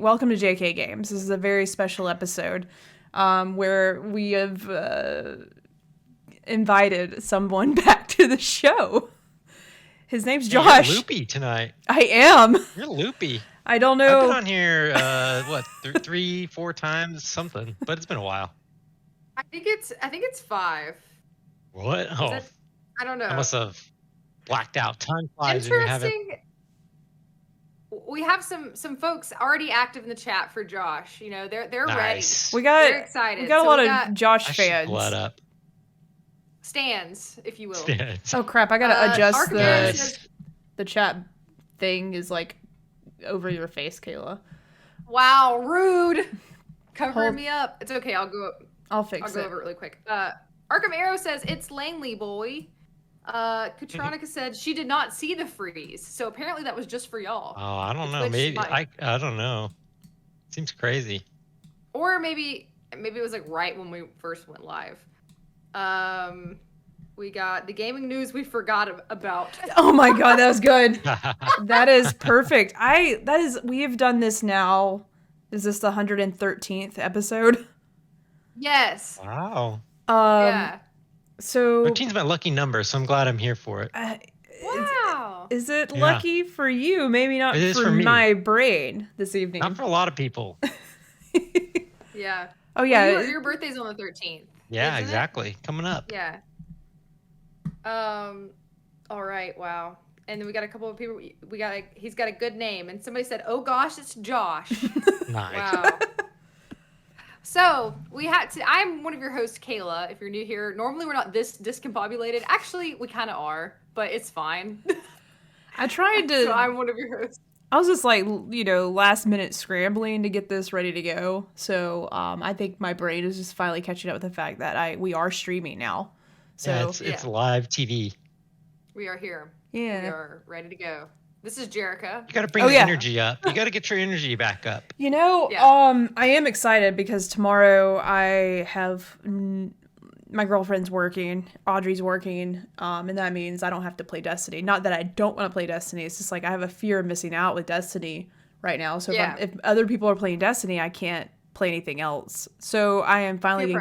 welcome to jkgames. This is a very special episode where we have invited someone back to the show. His name's Josh. You're loopy tonight. I am. You're loopy. I don't know. I've been on here, 3-4 times, something, but it's been a while. I think it's 5. What? Oh, I don't know. I must have blacked out. Time flies when you're having. Interesting. We have some folks already active in the chat for Josh. You know, they're Nice. ready. We got They're excited. We got a lot of Josh I fans. should blood up. Stands, if you will. Stands. Oh crap! I gotta adjust Archimere the chat thing is like over your face, Kayla. Wow, rude. Covering me up. It's okay. I'll go over it really quick. Arkham Arrow says it's Langley boy. Katronica said she did not see the freeze, so apparently that was just for y'all. Oh, I don't know. Maybe I don't know. Seems crazy. Or maybe it was like right when we first went live. We got the gaming news we forgot about. Oh my god, that was good. That is perfect. We have done this now. Is this the 113th episode? Yes. Wow. Yeah. So 13's my lucky number, so I'm glad I'm here for it. Wow. Is it lucky for you? Maybe not for my brain this evening. Not for a lot of people. Yeah. Oh yeah. Well, your birthday's on the 13th. Yeah, exactly. Coming up. Yeah. All right. Wow. And then we got a couple of people. He's got a good name, and somebody said, "Oh gosh, it's Josh." Nice. Wow. So we had to. I'm one of your hosts, Kayla. If you're new here, normally we're not this discombobulated. Actually, we kind of are, but it's fine. I tried to. So I'm one of your hosts. I was just like, last minute scrambling to get this ready to go. So I think my brain is just finally catching up with the fact that we are streaming now. So yeah, it's live TV. We are here. Yeah. We are ready to go. This is Jerica. You got to bring the energy up. You got to get your energy back up. I am excited because tomorrow I have my girlfriend's working, Audrey's working, and that means I don't have to play Destiny. Not that I don't want to play Destiny. It's just like I have a fear of missing out with Destiny right now. So if other people are playing Destiny, I can't play anything else. So I am finally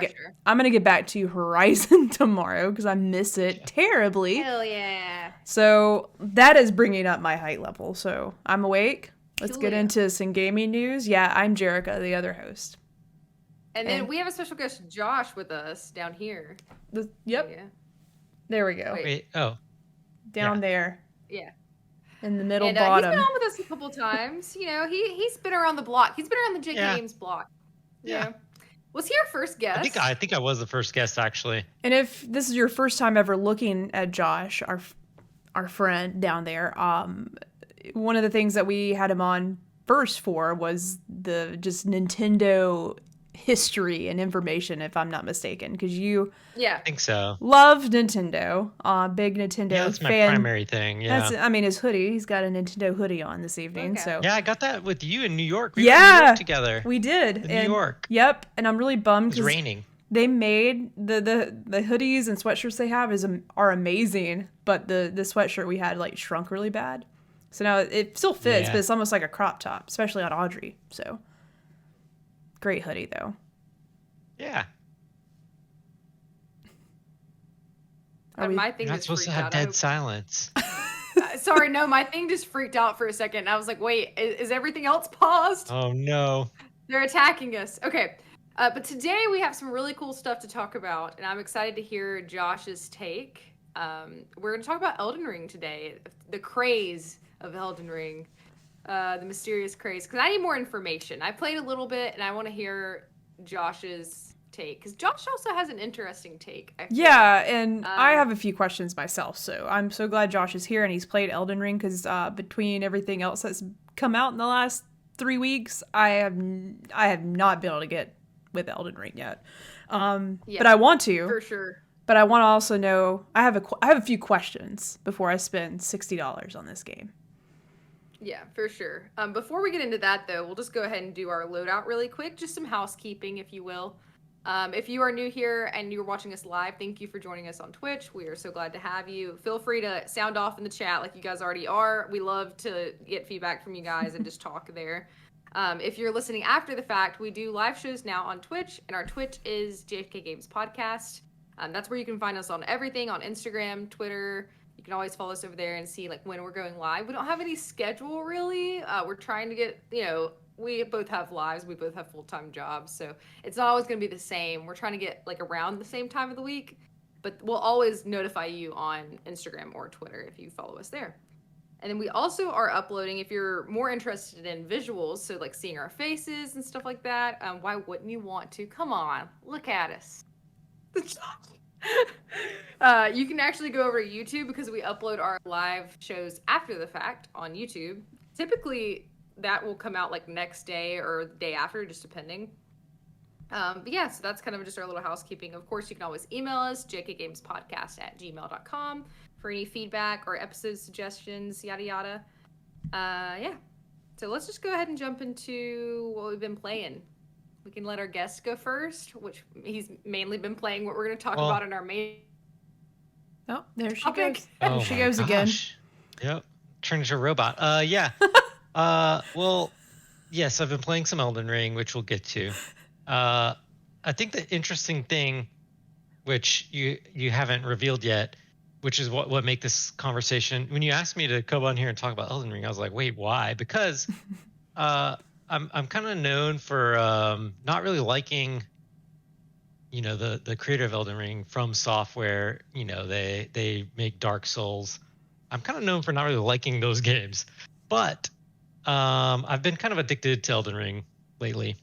I'm gonna get back to Horizon tomorrow because I miss it terribly. Hell yeah! So that is bringing up my height level. So I'm awake. Let's get into some gaming news. Yeah, I'm Jerica, the other host. And then we have a special guest, Josh, with us down here. Yep. Yeah. There we go. Wait. Down there. Yeah. In the middle and, bottom. He's been on with us a couple times. He's been around the block. He's been around the JKGames block. Yeah. Was he our first guest? I think I was the first guest, actually. And if this is your first time ever looking at Josh, our friend down there, one of the things that we had him on first for was the just Nintendo history and information, if I'm not mistaken, because I think so. Love Nintendo, big Nintendo fan. That's my primary thing. His hoodie. He's got a Nintendo hoodie on this evening. Okay. So I got that with you in New York. We were in New York together. We did in New York. Yep, and I'm really bummed because it was raining. They made the hoodies and sweatshirts they have are amazing, but the sweatshirt we had shrunk really bad. So now it still fits, but it's almost like a crop top, especially on Audrey. So great hoodie though. Yeah. My thing You're not supposed to have dead silence. Sorry, no, my thing just freaked out for a second. I was like, wait, is everything else paused? Oh no. They're attacking us. Okay. But today we have some really cool stuff to talk about, and I'm excited to hear Josh's take. We're going to talk about Elden Ring today, the craze of Elden Ring, the mysterious craze, because I need more information. I played a little bit, and I want to hear Josh's take, because Josh also has an interesting take. And I have a few questions myself, so I'm so glad Josh is here and he's played Elden Ring, because between everything else that's come out in the last 3 weeks, I have not been able to get with Elden Ring yet. But I want to. For sure. But I want to also know, I have a few questions before I spend $60 on this game. Yeah, for sure. Before we get into that, though, we'll just go ahead and do our loadout really quick. Just some housekeeping, if you will. If you are new here and you're watching us live, thank you for joining us on Twitch. We are so glad to have you. Feel free to sound off in the chat like you guys already are. We love to get feedback from you guys and just talk there. If you're listening after the fact, we do live shows now on Twitch, and our Twitch is jkgames podcast. That's where you can find us on everything, on Instagram, Twitter. You can always follow us over there and see like when we're going live. We don't have any schedule really. We're trying to get, we both have lives. We both have full-time jobs. So it's not always going to be the same. We're trying to get like around the same time of the week, but we'll always notify you on Instagram or Twitter if you follow us there. And then we also are uploading, if you're more interested in visuals, so like seeing our faces and stuff like that. Why wouldn't you want to? Come on, look at us. You can actually go over to YouTube because we upload our live shows after the fact on YouTube. Typically, that will come out like next day or the day after, just depending. But yeah, so that's kind of just our little housekeeping. Of course, you can always email us, jkgamespodcast@gmail.com, for any feedback or episode suggestions, yada yada. Yeah. So let's just go ahead and jump into what we've been playing. We can let our guest go first, which he's mainly been playing what we're going to talk about in our main Oh, there she topic. goes. There she goes again. Yep. Turned into a robot. Yeah. Well, yes, I've been playing some Elden Ring, which we'll get to. I think the interesting thing, which you haven't revealed yet, which is what make this conversation. When you asked me to come on here and talk about Elden Ring, I was like, wait, why? Because I'm kind of known for not really liking, the creator of Elden Ring, From Software. They make Dark Souls. I'm kind of known for not really liking those games, but I've been kind of addicted to Elden Ring lately.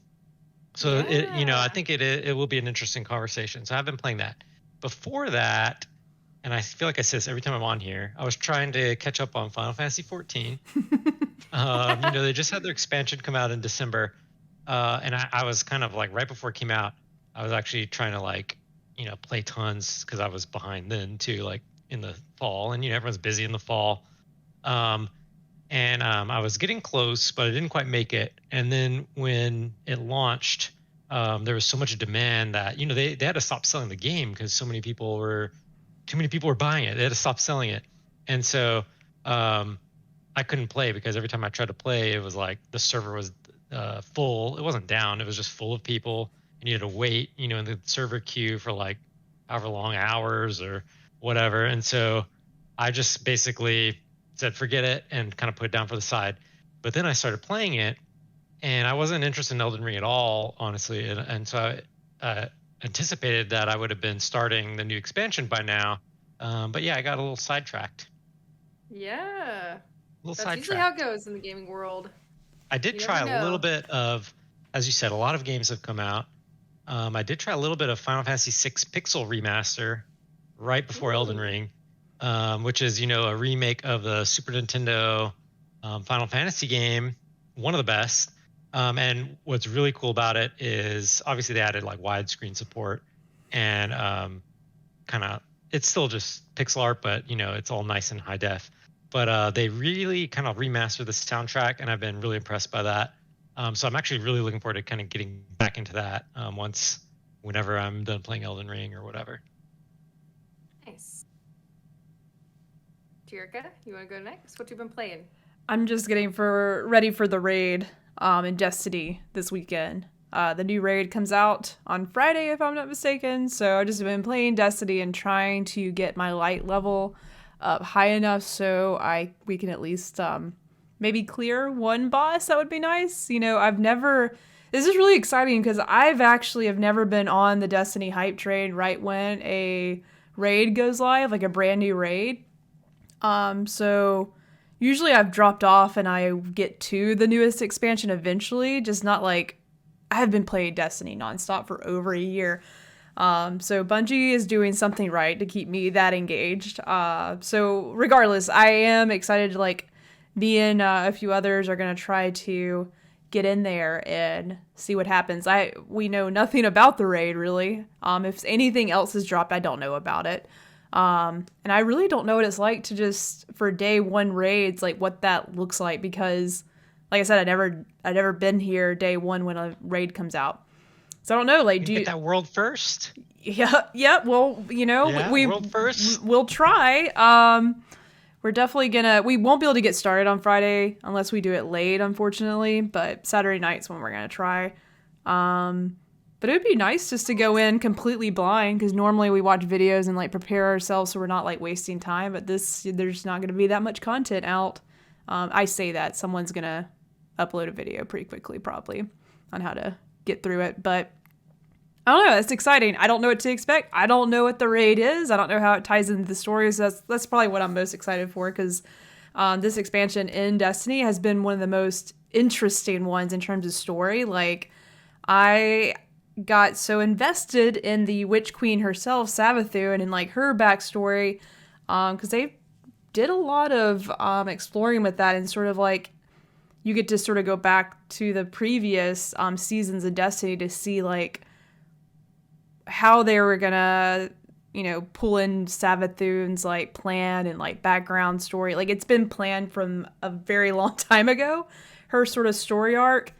So I think it will be an interesting conversation. So I've been playing that. Before that, and I feel like I say this every time I'm on here, I was trying to catch up on Final Fantasy 14. They just had their expansion come out in December, and I was kind of like right before it came out, I was actually trying to play tons because I was behind then too, like in the fall, and everyone's busy in the fall. And I was getting close, but I didn't quite make it. And then when it launched, there was so much demand that they had to stop selling the game because too many people were buying it. They had to stop selling it, and so I couldn't play because every time I tried to play, it was like the server was full. It wasn't down; it was just full of people, and you had to wait, in the server queue for like however long, hours or whatever. And so I just basically said forget it and kind of put it down for the side. But then I started playing it, and I wasn't interested in Elden Ring at all, honestly. And so I anticipated that I would have been starting the new expansion by now. But yeah, I got a little sidetracked. Yeah. That's usually how it goes in the gaming world. I did try a little bit of, as you said, a lot of games have come out. I did try a little bit of Final Fantasy VI Pixel Remaster right before Elden Ring. Which is, a remake of the Super Nintendo Final Fantasy game, one of the best. And what's really cool about it is obviously they added like widescreen support, and it's still just pixel art, but it's all nice and high def. But they really kind of remastered the soundtrack, and I've been really impressed by that. So I'm actually really looking forward to kind of getting back into that whenever I'm done playing Elden Ring or whatever. Nice. Jerica, you want to go next? What you been playing? I'm just getting ready for the raid in Destiny this weekend. The new raid comes out on Friday, if I'm not mistaken. So I've just been playing Destiny and trying to get my light level up high enough so we can at least maybe clear one boss. That would be nice. This is really exciting because I've never been on the Destiny hype train right when a raid goes live, like a brand new raid. So usually I've dropped off and I get to the newest expansion eventually, just not like I have been playing Destiny nonstop for over a year. So Bungie is doing something right to keep me that engaged. So regardless, I am excited to me and a few others are going to try to get in there and see what happens. We know nothing about the raid really. If anything else is dropped, I don't know about it. And I really don't know what it's like to just for day one raids, like what that looks like, because like I said, I've never been here day one when a raid comes out. So I don't know, do you get that world first? Yeah. Well, world first. We'll try. we're definitely we won't be able to get started on Friday unless we do it late, unfortunately, but Saturday night's when we're going to try. But it would be nice just to go in completely blind, because normally we watch videos and like prepare ourselves so we're not like wasting time. But there's not going to be that much content out. I say that someone's going to upload a video pretty quickly probably on how to get through it. But I don't know. It's exciting. I don't know what to expect. I don't know what the raid is. I don't know how it ties into the story. So that's probably what I'm most excited for, because this expansion in Destiny has been one of the most interesting ones in terms of story. Like, I got so invested in the Witch Queen herself, Savathun, and like her backstory, because they did a lot of exploring with that, and sort of like you get to sort of go back to the previous seasons of Destiny to see like how they were gonna, pull in Savathun's like plan and like background story. Like, it's been planned from a very long time ago, her sort of story arc.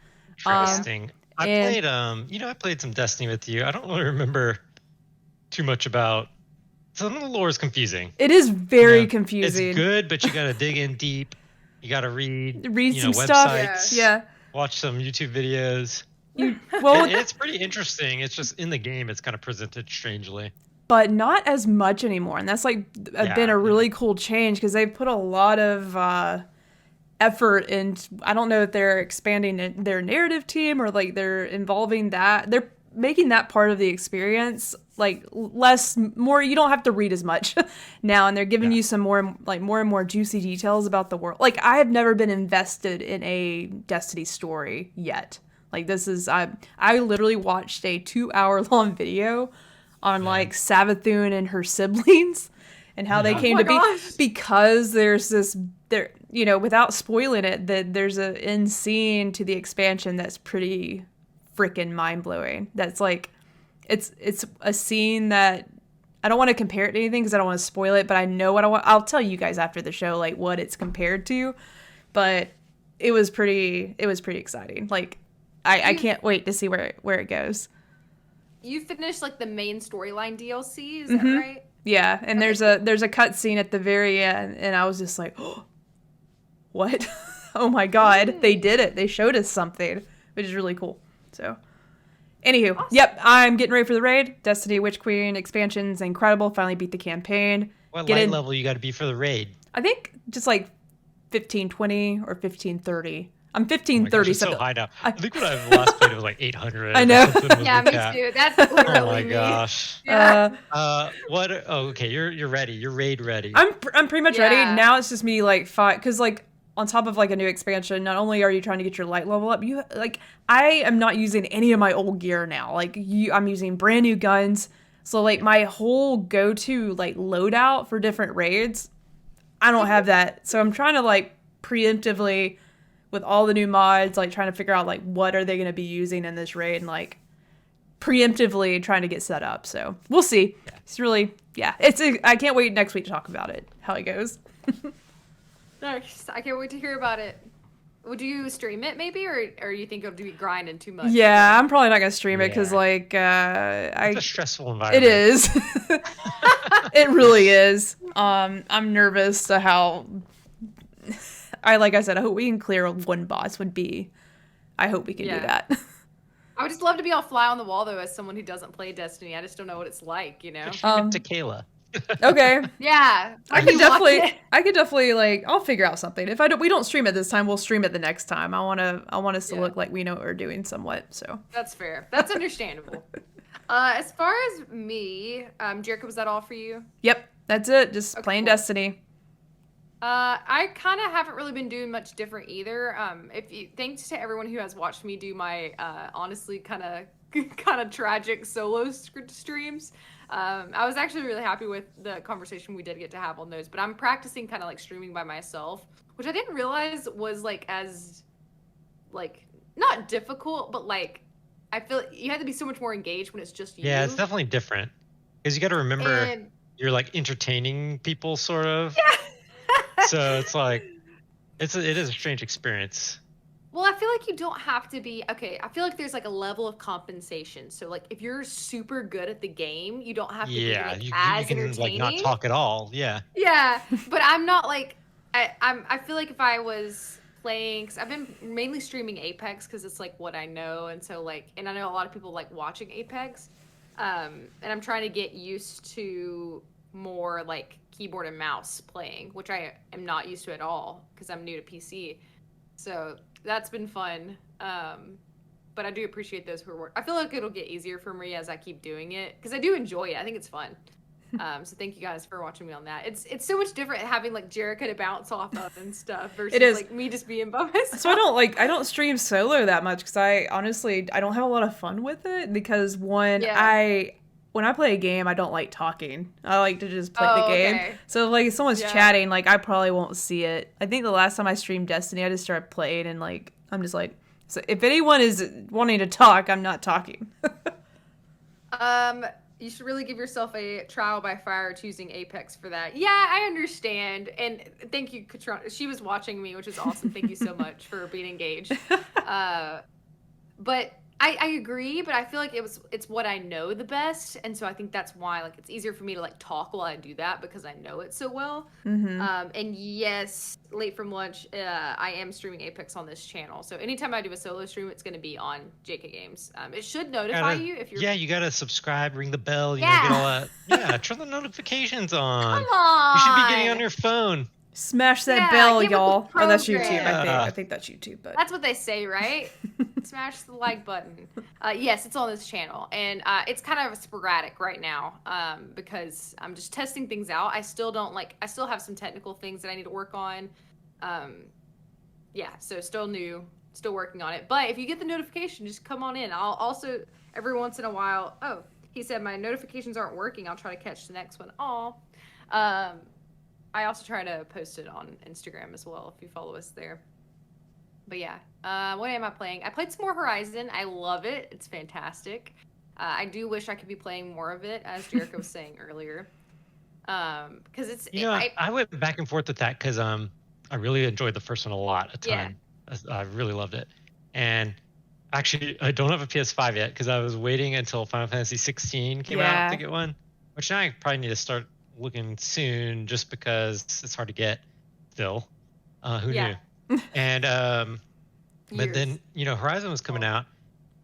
Interesting. I played some Destiny with you. I don't really remember too much about. Some of the lore is confusing. It is very confusing. It's good, but you got to dig in deep. You got to read some websites, stuff. Yeah. Watch some YouTube videos. It's pretty interesting. It's just in the game, it's kind of presented strangely. But not as much anymore. And that's like been a really cool change, because they've put a lot of effort in. I don't know if they're expanding their narrative team or like they're involving that. They're making that part of the experience like more. You don't have to read as much now, and they're giving you some more and more juicy details about the world. Like, I have never been invested in a Destiny story yet. Like, this is I literally watched a 2-hour long video on like Savathun and her siblings and how they came to be, because there's this there, without spoiling it, that there's an end scene to the expansion that's pretty freaking mind-blowing. That's like, it's a scene that I don't want to compare it to anything because I don't want to spoil it, but I know what I'll tell you guys after the show, like what it's compared to. But it was pretty exciting. Like, I can't wait to see where it goes. You finished like the main storyline DLC, is that right? Yeah, and there's a cut scene at the very end, and I was just like, oh, what? Oh my god, they did it. They showed us something, which is really cool. So, anywho, Yep, I'm getting ready for the raid. Destiny Witch Queen expansion's incredible. Finally beat the campaign. What light level you got to be for the raid? I think just like 1520 or 1530. I'm 1530. So high now. I think when I last played it was like 800. I know. Yeah, me too. That's literally oh my gosh. Yeah. What? Oh, okay. You're ready. You're raid ready. I'm pretty much ready. Now it's just me like because like on top of like a new expansion, not only are you trying to get your light level up, you like I am not using any of my old gear now. Like I'm using brand new guns. So like my whole go-to like loadout for different raids, I don't have that. So I'm trying to like preemptively, with all the new mods, like trying to figure out like what are they going to be using in this raid, and like preemptively trying to get set up. So we'll see. It's really, I can't wait next week to talk about it, how it goes. Nice. I can't wait to hear about it. Would you stream it maybe, or you think it'll be grinding too much? Yeah, I'm probably not going to stream it because like it's a stressful environment. It is. It really is. I'm nervous to how. Like I said, I hope we can clear one boss I hope we can do that. I would just love to be all fly on the wall though, as someone who doesn't play Destiny. I just don't know what it's like, To Kayla. Okay. Yeah. I could definitely like I'll figure out something. If we don't stream it this time, we'll stream it the next time. I want us to look like we know what we're doing somewhat. So that's fair. That's understandable. As far as me, Jericho, was that all for you? Yep, that's it. Just playing cool. Destiny. I kind of haven't really been doing much different either. Thanks to everyone who has watched me do my honestly kind of tragic solo streams. I was actually really happy with the conversation we did get to have on those. But I'm practicing kind of like streaming by myself, which I didn't realize was like as like not difficult, but like I feel you have to be so much more engaged when it's just you. Yeah, it's definitely different because you got to remember you're like entertaining people, sort of. Yeah. So it's like it is a strange experience. Well, I feel like you don't have to be okay. I feel like there's like a level of compensation. So like if you're super good at the game, you don't have to be Yeah, like you as can like not entertaining. talk at all. Yeah. Yeah, but I'm not like I feel like if I was playing, because I've been mainly streaming Apex because it's like what I know, and so like, and I know a lot of people like watching Apex, and I'm trying to get used to more like keyboard and mouse playing, which I am not used to at all because I'm new to PC. So that's been fun. But I do appreciate those who are. I feel like it'll get easier for me as I keep doing it because I do enjoy it. I think it's fun. So thank you guys for watching me on that. It's so much different having like Jerica to bounce off of and stuff versus It is. like me just being by myself. So I don't stream solo that much because I honestly I don't have a lot of fun with it because Yeah. when I play a game I don't like talking. I like to just play the Oh, game. okay. So if like someone's Yeah. chatting, like I probably won't see it. I think the last time I streamed Destiny, I just started playing and like I'm just like, so if anyone is wanting to talk, I'm not talking. You should really give yourself a trial by fire choosing Apex for that. Yeah, I understand. And thank you, Katron. She was watching me, which is awesome. Thank you so much for being engaged. But I agree, but I feel like it's what I know the best, and so I think that's why like it's easier for me to like talk while I do that because I know it so well. And yes, late from lunch, I am streaming Apex on this channel. So anytime I do a solo stream, it's going to be on jkgames. It should notify you if you're. Yeah, you gotta subscribe, ring the bell, you know, Yeah. get all that. Yeah, turn the notifications on. Come on. You should be getting on your phone. Smash that Yeah, bell, get with the y'all. Oh, that's YouTube. program. I think that's YouTube, but That's what they say, right? Smash the like button. Yes, it's on this channel, and it's kind of sporadic right now because I'm just testing things out. I still don't like. I still have some technical things that I need to work on. Yeah, so still new, still working on it. But if you get the notification, just come on in. I'll also every once in a while. Oh, he said my notifications aren't working. I'll try to catch the next one. I also try to post it on Instagram as well if you follow us there. But yeah, what am I playing? I played some more Horizon. I love it. It's fantastic. I do wish I could be playing more of it, as Jericho was saying earlier. Because I went back and forth with that because I really enjoyed the first one a lot, a ton. I really loved it. And actually, I don't have a PS5 yet because I was waiting until Final Fantasy 16 came out to get one, which now I probably need to start looking soon just because it's hard to get still. Who knew? And but then Horizon was coming out,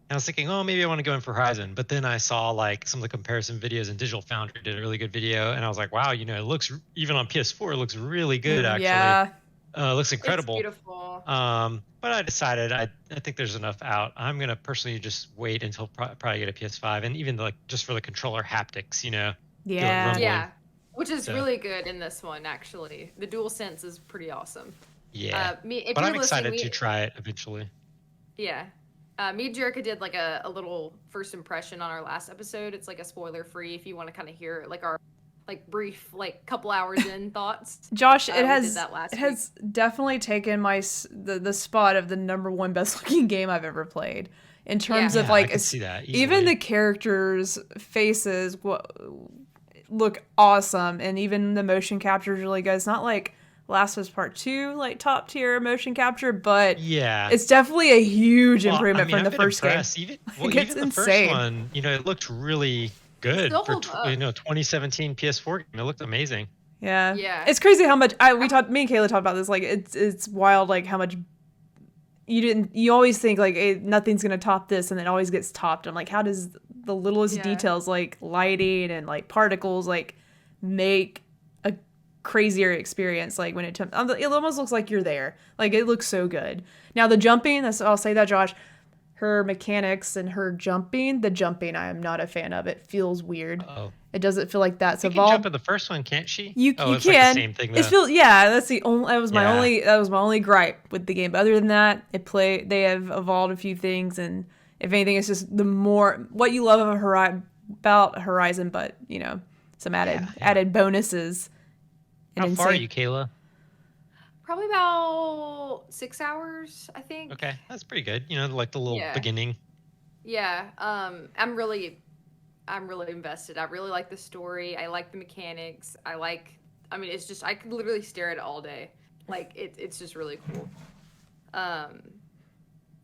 and I was thinking, oh, maybe I want to go in for Horizon. But then I saw like some of the comparison videos, and Digital Foundry did a really good video, and I was like, wow, it looks, even on PS4, it looks really good actually. Yeah. It looks incredible. It's beautiful. But I decided I think there's enough out. I'm gonna personally just wait until probably get a PS5, and even like just for the controller haptics, Yeah, which is really good in this one actually. The DualSense is pretty awesome. Yeah, but I'm excited to try it eventually. Yeah. Me and Jerica did like a little first impression on our last episode. It's like a spoiler free if you want to kind of hear like our like brief like couple hours in thoughts. Josh, it has definitely taken the spot of the #1 best looking game I've ever played in terms of like I can see that easily. Even the characters' faces look awesome, and even the motion capture is really good. It's not like Last of Us Part 2 like top tier motion capture, but it's definitely a huge improvement from the first game. Even the first one, it looked really good for 2017 PS4 game. It looked amazing. Yeah. It's crazy how much me and Kayla talked about this. Like it's wild like how much you always think like nothing's gonna top this, and it always gets topped. I'm like, how does the littlest details like lighting and like particles like make a crazier experience? Like when it almost looks like you're there. Like it looks so good. Now the jumping, I'll say that, Josh, her mechanics and her jumping, I am not a fan of. It feels weird. Oh. It doesn't feel like that's evolved. She can jump in the first one, can't she? You can. It's like the same thing though. That was my only gripe with the game. But other than that, they have evolved a few things, and if anything, it's just the more what you love about Horizon, but some added bonuses. How far are you, Kayla? Probably about 6 hours, I think. Okay, that's pretty good. Like the little beginning. Yeah. I'm really invested. I really like the story. I like the mechanics. It's just I could literally stare at it all day. Like it's just really cool.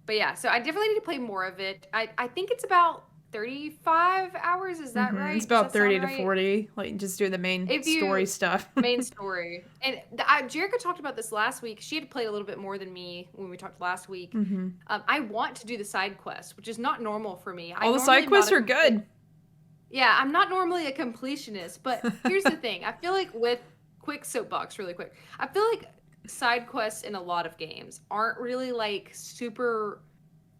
but yeah, so I definitely need to play more of it. I think it's about 35 hours. Is that right? It's Does about that sound 30 to right? 40. Like, just do the main If story you stuff. main story, and Jerica talked about this last week. She had played a little bit more than me when we talked last week. I want to do the side quests, which is not normal for me. All the side quests are good. Yeah, I'm not normally a completionist, but here's the thing. I feel like with quick soapbox, really quick. I feel like side quests in a lot of games aren't really like super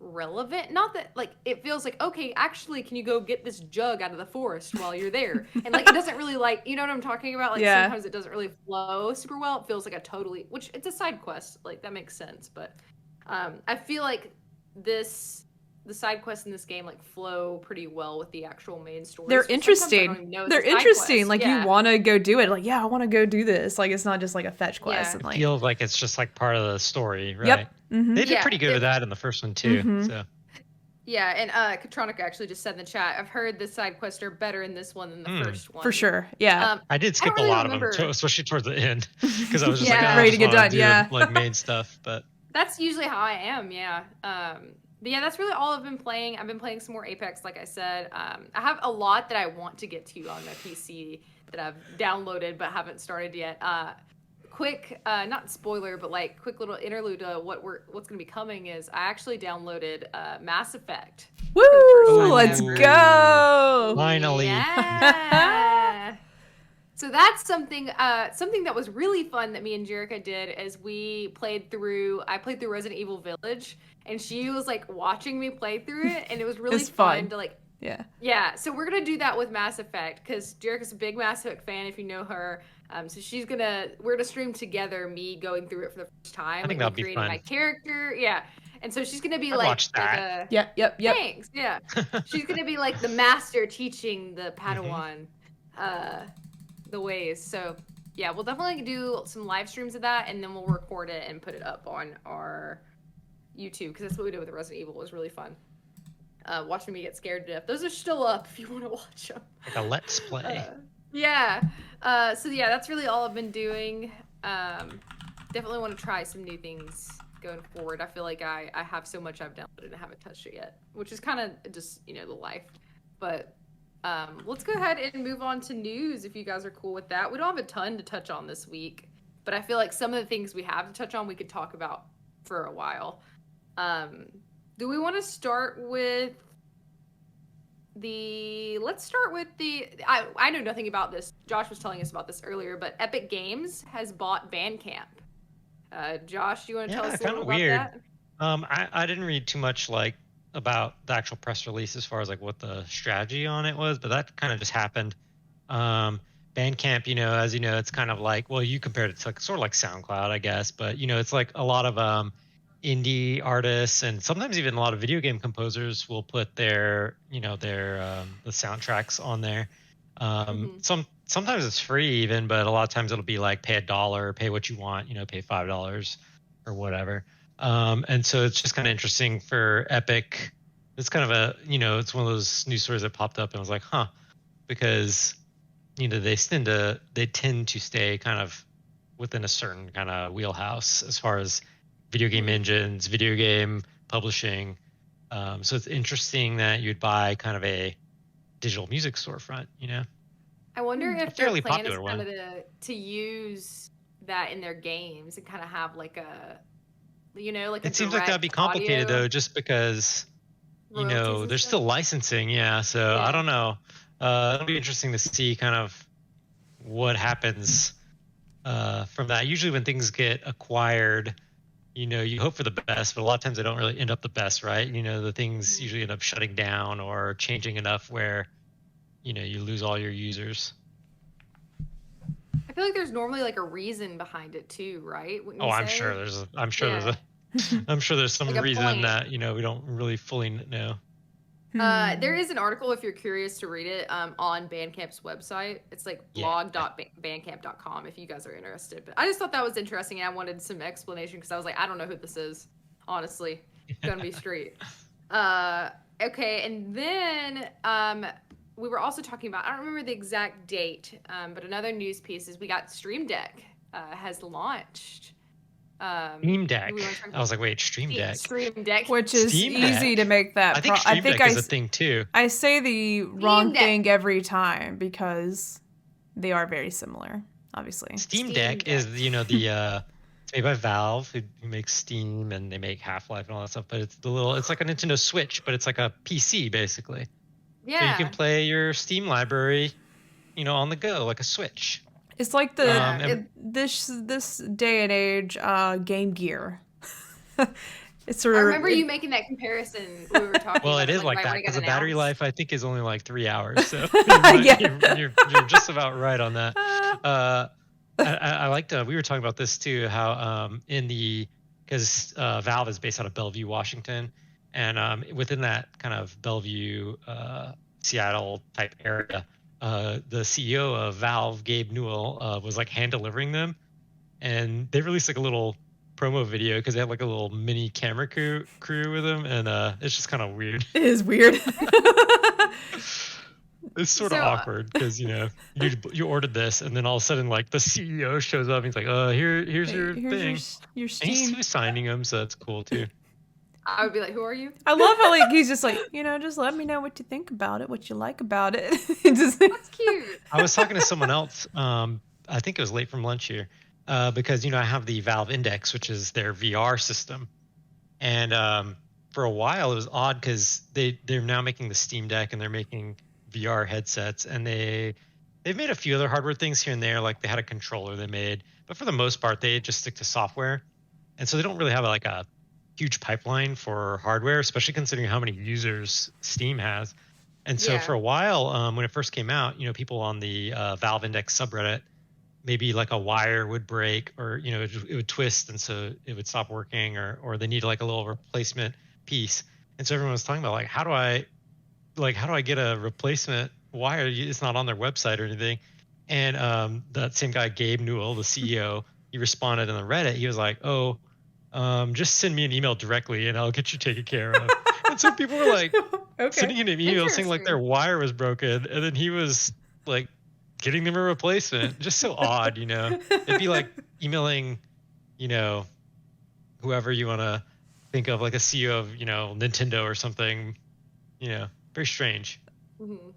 relevant. Not that like it feels like, okay, actually, can you go get this jug out of the forest while you're there? And like it doesn't really like, you know what I'm talking about? Like Yeah. sometimes it doesn't really flow super well. It feels like a totally, which it's a side quest, like that makes sense. But I feel like the side quests in this game like flow pretty well with the actual main story. They're So sometimes I don't interesting. even know it's They're a side interesting. quest. Like, Yeah. you want to go do it. Like, yeah, I want to go do this. Like, it's not just like a fetch quest. Yeah. And It like, feels like it's just like part of the story, right? Yep. They did Yeah, pretty good with that in the first one too. So Yeah, and Katronica actually just said in the chat, I've heard the side quests are better in this one than the first one. for sure. Yeah. I did skip really a lot remember. of them, especially towards the end, because I was just Yeah. like, I Ready just to get wanna done, do yeah. like main stuff. But That's usually how I am, yeah. But yeah, that's really all I've been playing. I've been playing some more Apex, like I said. I have a lot that I want to get to on my PC that I've downloaded but haven't started yet. Quick, not spoiler, but like quick little interlude to what's going to be coming is I actually downloaded Mass Effect. Woo! Let's ever. go! finally, Yeah. So that's something that was really fun that me and Jerica did is I played through Resident Evil Village, and she was like watching me play through it, and it was really It's fun. to like Yeah. so we're gonna do that with Mass Effect because Jerica's a big Mass Effect fan if you know her. So we're gonna stream together me going through it for the first time, I think like that'll be creating fun. my character. Yeah. And so she's gonna be I'd like watch that. Yep. thanks. Yeah. She's gonna be like the master teaching the Padawan the ways. So yeah, we'll definitely do some live streams of that, and then we'll record it and put it up on our YouTube because that's what we did with the Resident Evil. It was really fun. Watching me get scared to death. Those are still up if you want to watch them. Like a let's play. Yeah. So yeah, that's really all I've been doing. Definitely want to try some new things going forward. I feel like I have so much I've downloaded and haven't touched it yet, which is kind of just, the life. But let's go ahead and move on to news if you guys are cool with that. We don't have a ton to touch on this week, but I feel like some of the things we have to touch on we could talk about for a while. Do we want to start with let's start with I know nothing about this. Josh was telling us about this earlier, but Epic Games has bought Bandcamp. Josh, do you want to tell us a little about that? I didn't read too much like about the actual press release as far as like what the strategy on it was, but that kind of just happened. Bandcamp, as you know, it's kind of like, well, you compared it to like, sort of like SoundCloud, I guess, but it's like a lot of indie artists and sometimes even a lot of video game composers will put their the soundtracks on there. Sometimes it's free even, but a lot of times it'll be like pay $1, pay what you want, pay $5 or whatever. And so it's just kind of interesting for Epic. It's kind of it's one of those news stories that popped up and I was like, huh, because they tend to stay kind of within a certain kind of wheelhouse as far as video game engines, video game publishing. So it's interesting that you'd buy kind of a digital music storefront, I wonder if their fairly plan is popular kind one. of to use that in their games and kind of have like a, like It seems like that'd be complicated though, just because royalties and there's stuff? still licensing. Yeah, so I don't know. It'll be interesting to see kind of what happens from that. Usually when things get acquired, you hope for the best, but a lot of times they don't really end up the best, right? The things usually end up shutting down or changing enough where you lose all your users. I feel like there's normally like a reason behind it too, right? I'm sure there's some Like a reason point. that we don't really fully know. There is an article if you're curious to read it on Bandcamp's website. It's like blog.bandcamp.com if you guys are interested. But I just thought that was interesting and I wanted some explanation because I was like, I don't know who this is, honestly. Gonna be straight. Okay, and then we were also talking about, I don't remember the exact date, but another news piece is we got Stream Deck has launched. Steam Deck. who we want to I was like, wait, Stream Deck. Stream Deck. Which is Steam easy Deck. to make that. I think Stream Deck is a thing too. I say the wrong Deck. thing every time because they are very similar, obviously. Steam Deck is, the it's made by Valve, who makes Steam, and they make Half-Life and all that stuff. But it's it's like a Nintendo Switch, but it's like a PC basically. Yeah. So you can play your Steam library, on the go, like a Switch. It's like this day and age Game Gear. It's sort of. I remember you making that comparison when we were talking. Well, about it is like that because the battery life, I think, is only like 3 hours. So you're just about right on that. I liked. We were talking about this too. How because Valve is based out of Bellevue, Washington, and within that kind of Bellevue, Seattle type area, the CEO of Valve, Gabe Newell, was like hand delivering them, and they released like a little promo video because they had like a little mini camera crew with them, and it's just kind of weird. It is weird. It's sort of awkward because you ordered this, and then all of a sudden like the CEO shows up. And he's like, here's your thing. Your Steam. And he's signing them, so that's cool too. I would be like, who are you? I love how he's just like, just let me know what you think about it, what you like about it. That's cute. I was talking to someone else. I think it was late from lunch here, because I have the Valve Index, which is their VR system, and for a while it was odd because they're now making the Steam Deck and they're making VR headsets, and they've made a few other hardware things here and there, like they had a controller they made, but for the most part they just stick to software, and so they don't really have like a huge pipeline for hardware, especially considering how many users Steam has. And so for a while, when it first came out, people on the Valve Index subreddit, maybe like a wire would break, or it would twist, and so it would stop working, or they need like a little replacement piece. And so everyone was talking about like, how do I get a replacement wire? It's not on their website or anything. And that same guy, Gabe Newell, the CEO, he responded in the Reddit. He was like, just send me an email directly and I'll get you taken care of. And so people were like sending him an email saying like their wire was broken, and then he was like getting them a replacement. Just so odd, It'd be like emailing, whoever you want to think of, like a CEO of, Nintendo or something. Very strange. Mm-hmm.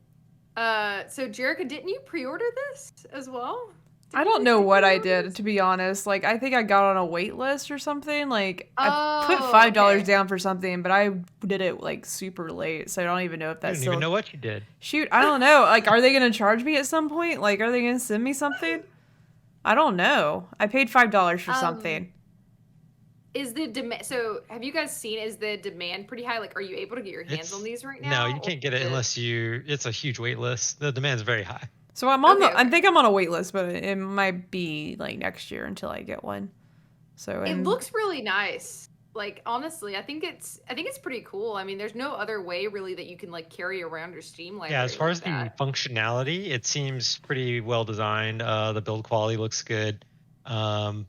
So Jerica, didn't you pre-order this as well? I don't know what I did, to be honest. Like, I think I got on a wait list or something. Like, I put $5 down for something, but I did it like super late, so I don't even know if that's I don't even know what you did. Shoot, I don't know. Like, are they gonna charge me at some point? Like, are they gonna send me something? I don't know. I paid $5 for something. Is the demand? So, have you guys seen? Is the demand pretty high? Like, are you able to get your hands on these right now? No, you can't get it unless it's a huge wait list. The demand's very high. So I'm on I think I'm on a wait list, but it might be like next year until I get one. So it looks really nice. Like, honestly, I think it's pretty cool. I mean, there's no other way really that you can like carry around your Steam library. Yeah, as far like as the functionality, it seems pretty well designed. The build quality looks good. There's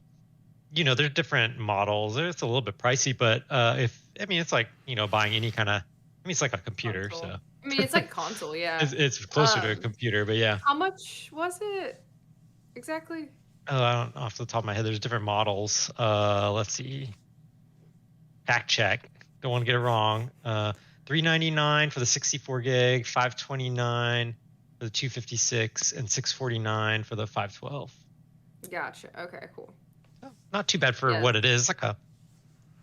different models. It's a little bit pricey, but it's like buying any kind of. It's like a computer, console. so. I mean, it's like console, yeah. It's closer to a computer, but yeah. How much was it exactly? I don't off the top of my head. There's different models. Let's see. Fact check. Don't want to get it wrong. $399 for the 64 gig, $529 for the 256, and $649 for the 512. Gotcha. Okay, cool. Not too bad for what it is. It's like a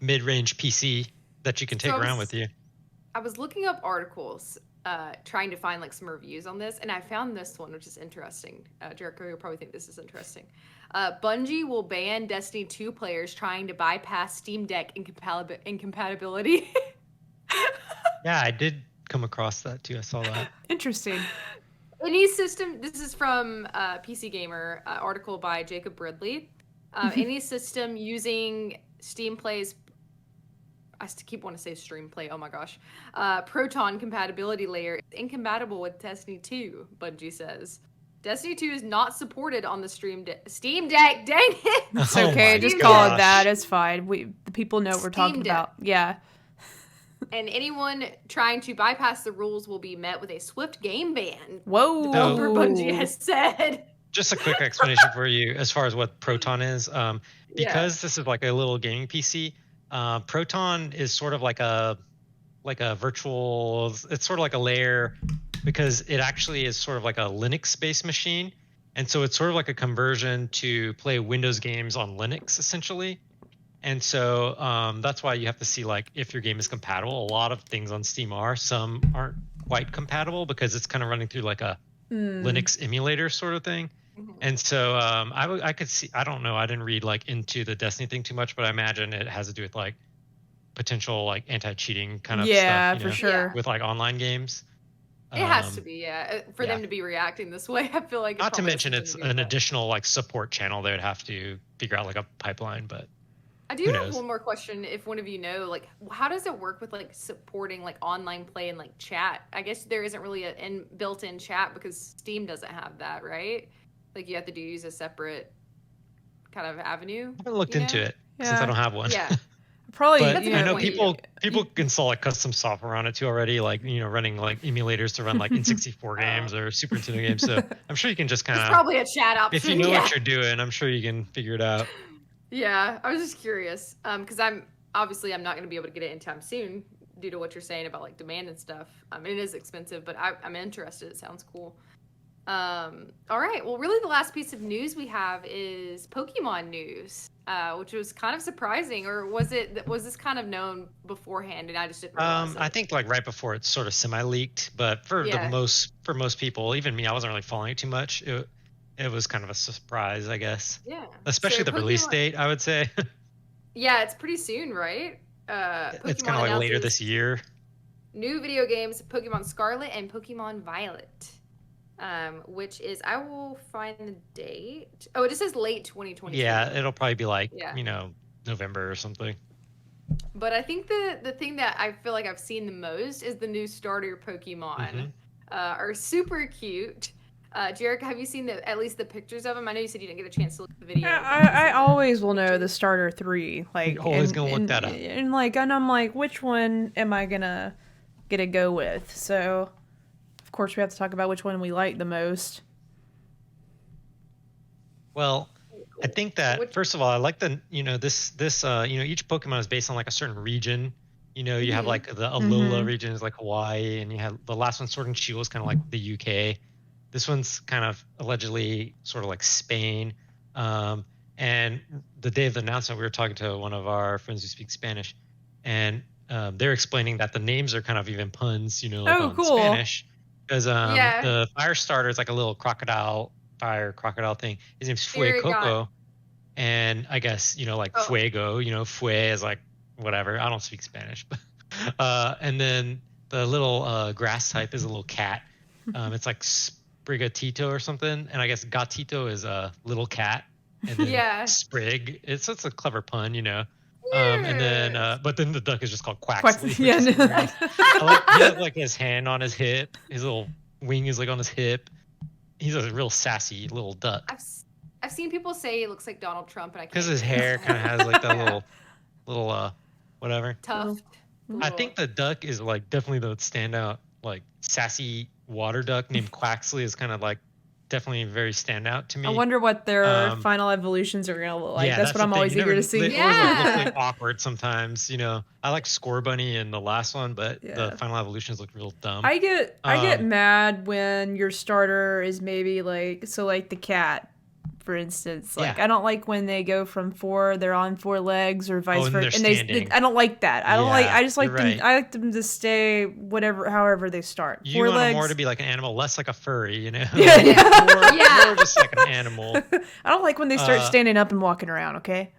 mid-range PC that you can take around with you. I was looking up articles, trying to find like some reviews on this, and I found this one, which is interesting. Jericho, you'll probably think this is interesting. Bungie will ban Destiny 2 players trying to bypass Steam Deck incompatibility. Yeah, I did come across that too. I saw that. Interesting. Any system, this is from PC Gamer, article by Jacob Bridley. Any system using Steam Play's, I keep wanting to say Stream Play, oh my gosh, Proton compatibility layer is incompatible with Destiny 2, Bungie says. Destiny 2 is not supported on the Steam Deck. Dang it! It's okay, just call it that. It's fine. The people know what we're talking about. Yeah. And anyone trying to bypass the rules will be met with a swift game ban. Whoa! Developer Bungie has said. just a quick explanation for you as far as what Proton is. Yeah. Because this is like a little gaming PC, Proton is sort of like a virtual. It's sort of like a layer because it actually is sort of like a Linux-based machine, and so it's sort of like a conversion to play Windows games on Linux essentially. And so that's why you have to see like if your game is compatible. A lot of things on Steam are. Some aren't quite compatible because it's kind of running through like a Linux emulator sort of thing. And so I could see, I don't know, I didn't read like into the Destiny thing too much, but I imagine it has to do with like potential like anti-cheating kind of stuff, for sure. with like online games. It has to be, for them to be reacting this way. I feel like not to mention it's an additional like support channel they would have to figure out like a pipeline, but I do have one more question. If one of you know, like, how does it work with like supporting like online play and like chat? I guess there isn't really a built-in chat because Steam doesn't have that, right? Like you have to use a separate kind of avenue. I haven't looked into it since I don't have one. Yeah. Probably, but I know people install like custom software on it too already, like running like emulators to run like N64 games or Super Nintendo games. So I'm sure you can just kind of probably a chat option. If you know what you're doing, I'm sure you can figure it out. Yeah, I was just curious because I'm not going to be able to get it anytime soon due to what you're saying about like demand and stuff. It is expensive, but I'm interested. It sounds cool. All right. Well, really, the last piece of news we have is Pokemon news, which was kind of surprising, or was this kind of known beforehand and I just didn't realize it? I think like right before it's sort of semi-leaked, but for most people, even me, I wasn't really following it too much. It was kind of a surprise, I guess. Yeah. Especially the release date, I would say. Yeah, it's pretty soon, right? It's kind of like later this year. New video games, Pokemon Scarlet and Pokemon Violet. Which is, I will find the date. Oh, it just says late 2022. Yeah, it'll probably be like, November or something. But I think the thing that I feel like I've seen the most is the new starter Pokemon. Are super cute. Jarek, have you seen at least the pictures of them? I know you said you didn't get a chance to look at the video. I always will know the starter 3. Like, you're always gonna look that up. And I'm like, which one am I gonna go with? So, of course, we have to talk about which one we like the most. Well, I think that first of all, I like the this each Pokemon is based on like a certain region. You have like the Alola region is like Hawaii, and you have the last one, Sword and Shield, is kind of like the UK. This one's kind of allegedly sort of like Spain. And the day of the announcement, we were talking to one of our friends who speaks Spanish, and they're explaining that the names are kind of even puns, on cool. Spanish. Because the fire starter is like a little crocodile thing. His name's Fuecoco. And I guess, like Fuego, Fue is like whatever. I don't speak Spanish. But and then the little grass type is a little cat. It's like Sprigatito or something, and I guess Gatito is a little cat, and then Sprig. It's a clever pun, And then, but then the duck is just called Quaxley. Yeah, he has like his hand on his hip. His little wing is like on his hip. He's a real sassy little duck. I've seen people say he looks like Donald Trump, and I can't. Because his hair kind of has like that little whatever. Tuft. I think the duck is like definitely the standout, like sassy water duck named Quaxley is kind of like definitely very standout to me. I wonder what their final evolutions are gonna look like. Yeah, that's what I'm always eager to see. They always look like awkward sometimes. I like Scorbunny in the last one, but the final evolutions look real dumb. I get mad when your starter is maybe like the cat, for instance. Like I don't like when they go from they're on 4 legs or vice versa. And I don't like that. I just like them. Right. I like them to stay however they start. You want them more to be like an animal, less like a furry, Yeah. More just like an animal. I don't like when they start standing up and walking around. Okay.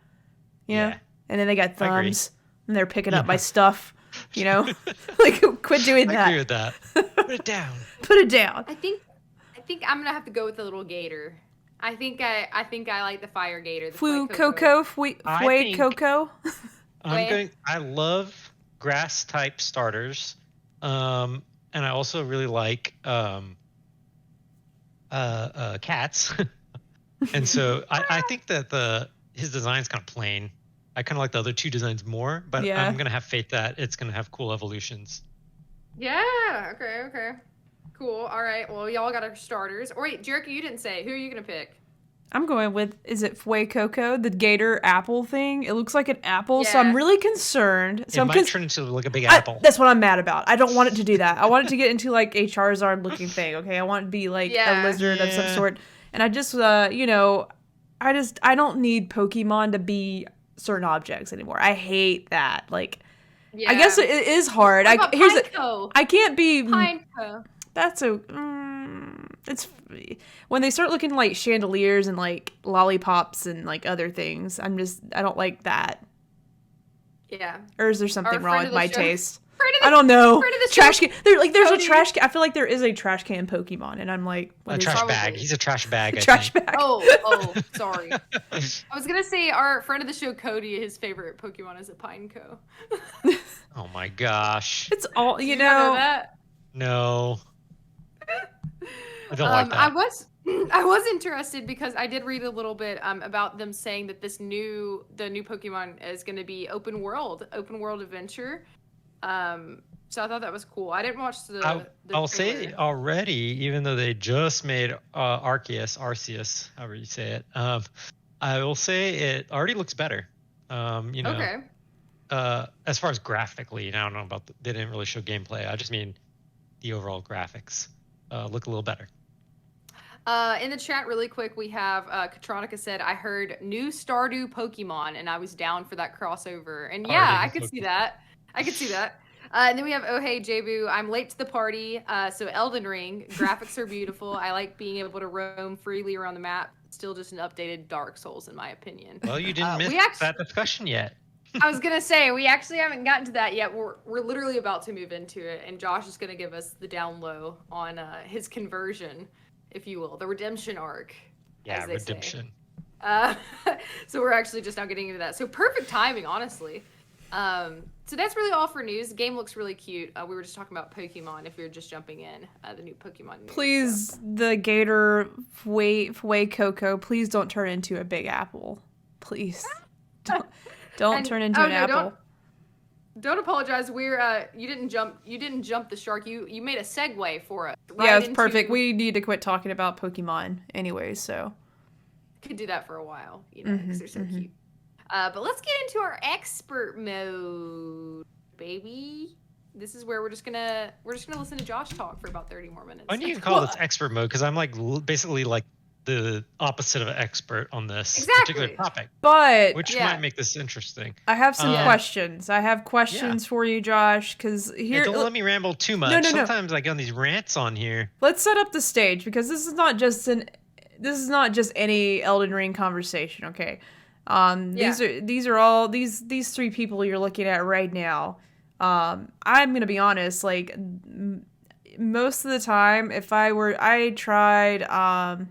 Yeah. And then they got thumbs and they're picking up my stuff. Like quit doing that. I agree with that. Put it down. Put it down. I think I'm gonna have to go with the little gator. I think I like the fire gator. Fuecoco. I love grass type starters, and I also really like cats. And so I think that his design's kind of plain. I kind of like the other 2 designs more, but I'm gonna have faith that it's gonna have cool evolutions. Yeah. Okay. Cool. All right. Well, y'all got our starters. Or wait, Jericho, you didn't say. Who are you gonna pick? I'm going with, is it Fue Coco, the gator apple thing? It looks like an apple, so I'm Yeah. really concerned. So It I'm might turn into like a big apple. that's what I'm mad about. I don't want it to do that. I want it to get into like a Charizard looking thing, okay? I want it to be like a lizard of some Yeah. sort. And I just, you know, I don't need Pokemon to be certain objects anymore. I hate that. Like, Yeah. I guess it is hard. What about Here's Pineco? I can't be. Pineco. That's a. It's when they start looking like chandeliers and like lollipops and like other things. I don't like that. Yeah. Or is there something Our wrong friend with of the my show- taste? Friend of the- I don't know. friend of the Trash show, can. There's Cody. a trash can. I feel like there is a trash can Pokemon, and I'm like, what A is trash it? bag. Probably. He's a trash bag. I Trash think. bag. Oh, sorry. I was gonna say our friend of the show, Cody, his favorite Pokemon is a Pineco. Oh my gosh. It's all Did you not know. that? No. I don't like that. I was interested because I did read a little bit about them saying that the new Pokemon is going to be open world adventure. So I thought that was cool. I didn't watch the I'll say trailer. already, even though they just made Arceus, however you say it, I will say it already looks better. You know, Okay. as far as graphically, and I don't know about they didn't really show gameplay. I just mean the overall graphics look a little better. In the chat, really quick, we have Katronica said, "I heard new Stardew Pokemon, and I was down for that crossover." And yeah, I could see that. And then we have Oh Hey Jabu. I'm late to the party. So Elden Ring graphics are beautiful. I like being able to roam freely around the map. Still just an updated Dark Souls, in my opinion. Well, you didn't miss that discussion yet. I was gonna say we actually haven't gotten to that yet. We're literally about to move into it, and Josh is gonna give us the down low on his conversion, if you will, the redemption arc. Yeah, as they say. redemption. So we're actually just now getting into that. So perfect timing, honestly. So that's really all for news. The game looks really cute. We were just talking about Pokemon. If you're just jumping in, the new Pokemon news. Please, the gator Fue Coco, please don't turn into a big apple. Please. Don't turn into an apple. Don't apologize. We're you didn't jump the shark. You made a segue for us. Yeah, it's perfect. We need to quit talking about Pokemon anyway, so could do that for a while, you know, because they're so cute. But let's get into our expert mode, baby. This is where we're just gonna listen to Josh talk for about 30 more minutes. Why do you call this expert mode? Because I'm like basically like the opposite of an expert on this particular topic. But which might make this interesting. I have some questions. I have questions for you, Josh, because here don't let me ramble too much. No. Sometimes I get on these rants on here. Let's set up the stage because this is not just any Elden Ring conversation, okay? These are all these three people you're looking at right now. I'm gonna be honest, like most of the time, I tried Bloodborne.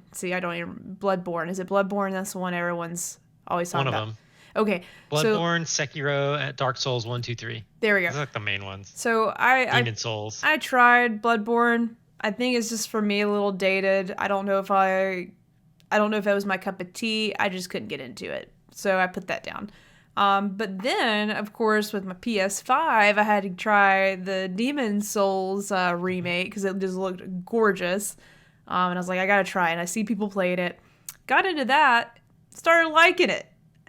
Is it Bloodborne? That's the one everyone's always talking about. One of them. Okay. Bloodborne, Sekiro, Dark Souls 1, 2, 3. There we go. Those are like the main ones. So Demon Souls. I tried Bloodborne. I think it's just for me a little dated. I don't know if it was my cup of tea. I just couldn't get into it. So I put that down. But then, of course, with my PS5, I had to try the Demon Souls remake because it just looked gorgeous. And I was like, I gotta try it. And I see people playing it. Got into that, started liking it.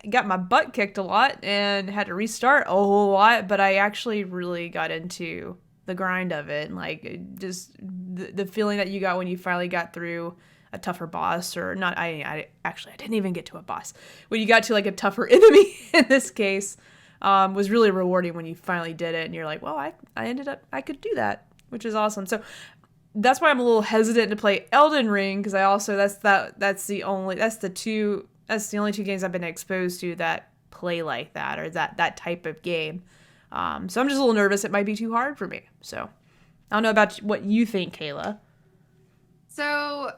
Got my butt kicked a lot and had to restart a whole lot, but I actually really got into the grind of it. And like, just the feeling that you got when you finally got through a tougher boss, or not. I didn't even get to a boss. When you got to like a tougher enemy in this case, was really rewarding when you finally did it, and you're like, well, I could do that, which is awesome. So that's why I'm a little hesitant to play Elden Ring, because that's the only two games I've been exposed to that play like that, or that type of game. So I'm just a little nervous. It might be too hard for me. So I don't know about what you think, Kayla. So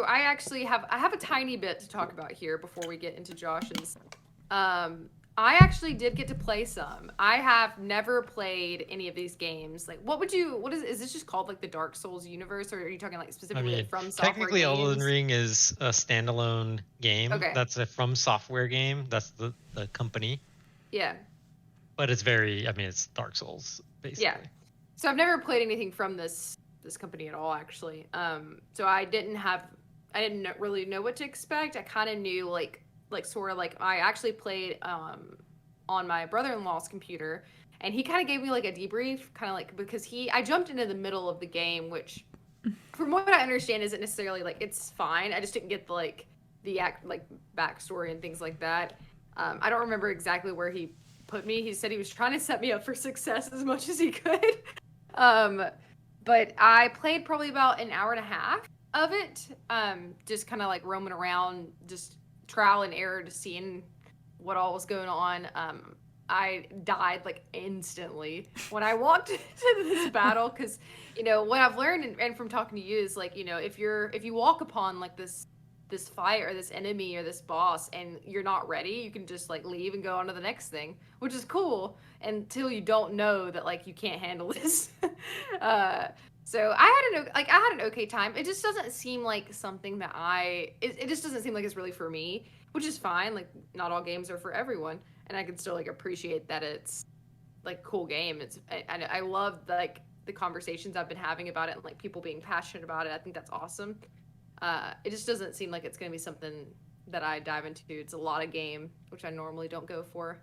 I actually have a tiny bit to talk about here before we get into Josh's. I actually did get to play some. I have never played any of these games. Like, is this just called like the Dark Souls universe, or are you talking like specifically from software technically games? Elden Ring is a standalone game. Okay. That's a From Software game. That's the company. Yeah. But it's it's Dark Souls, basically. Yeah. So I've never played anything from this this company at all, actually. So I didn't really know what to expect. I kind of knew sort of like I actually played on my brother-in-law's computer, and he kind of gave me like a debrief, kind of like because I jumped into the middle of the game, which from what I understand isn't necessarily like it's fine. I just didn't get the backstory and things like that. I don't remember exactly where he put me. He said he was trying to set me up for success as much as he could. But I played probably about an hour and a half of it, just kind of like roaming around, just trial and error, to seeing what all was going on. I died like instantly when I walked into this battle because, what I've learned and from talking to you is like, if you walk upon like this fight or this enemy or this boss and you're not ready, you can just like leave and go on to the next thing, which is cool until you don't know that like you can't handle this. So I had an okay time. It just doesn't seem like something that it just doesn't seem like it's really for me, which is fine. Like not all games are for everyone, and I can still like appreciate that it's like a cool game. I love like the conversations I've been having about it and like people being passionate about it. I think that's awesome. It just doesn't seem like it's going to be something that I dive into. It's a lot of game, which I normally don't go for.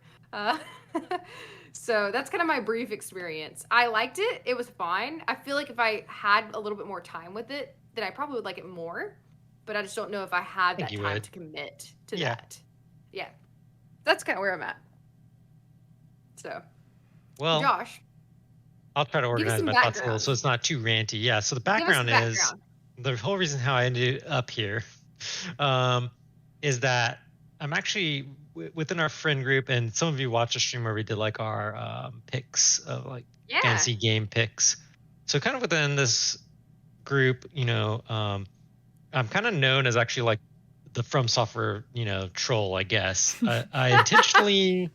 So that's kind of my brief experience. I liked it. It was fine. I feel like if I had a little bit more time with it, then I probably would like it more. But I just don't know if I had that time to commit to that. Yeah. That's kind of where I'm at. So, well, Josh, I'll try to organize my thoughts a little so it's not too ranty. Yeah. So the background is the whole reason how I ended up here is that I'm actually within our friend group, and some of you watched a stream where we did like our picks of like fantasy game picks. So kind of within this group, I'm kind of known as actually like the From Software, troll, I guess. I intentionally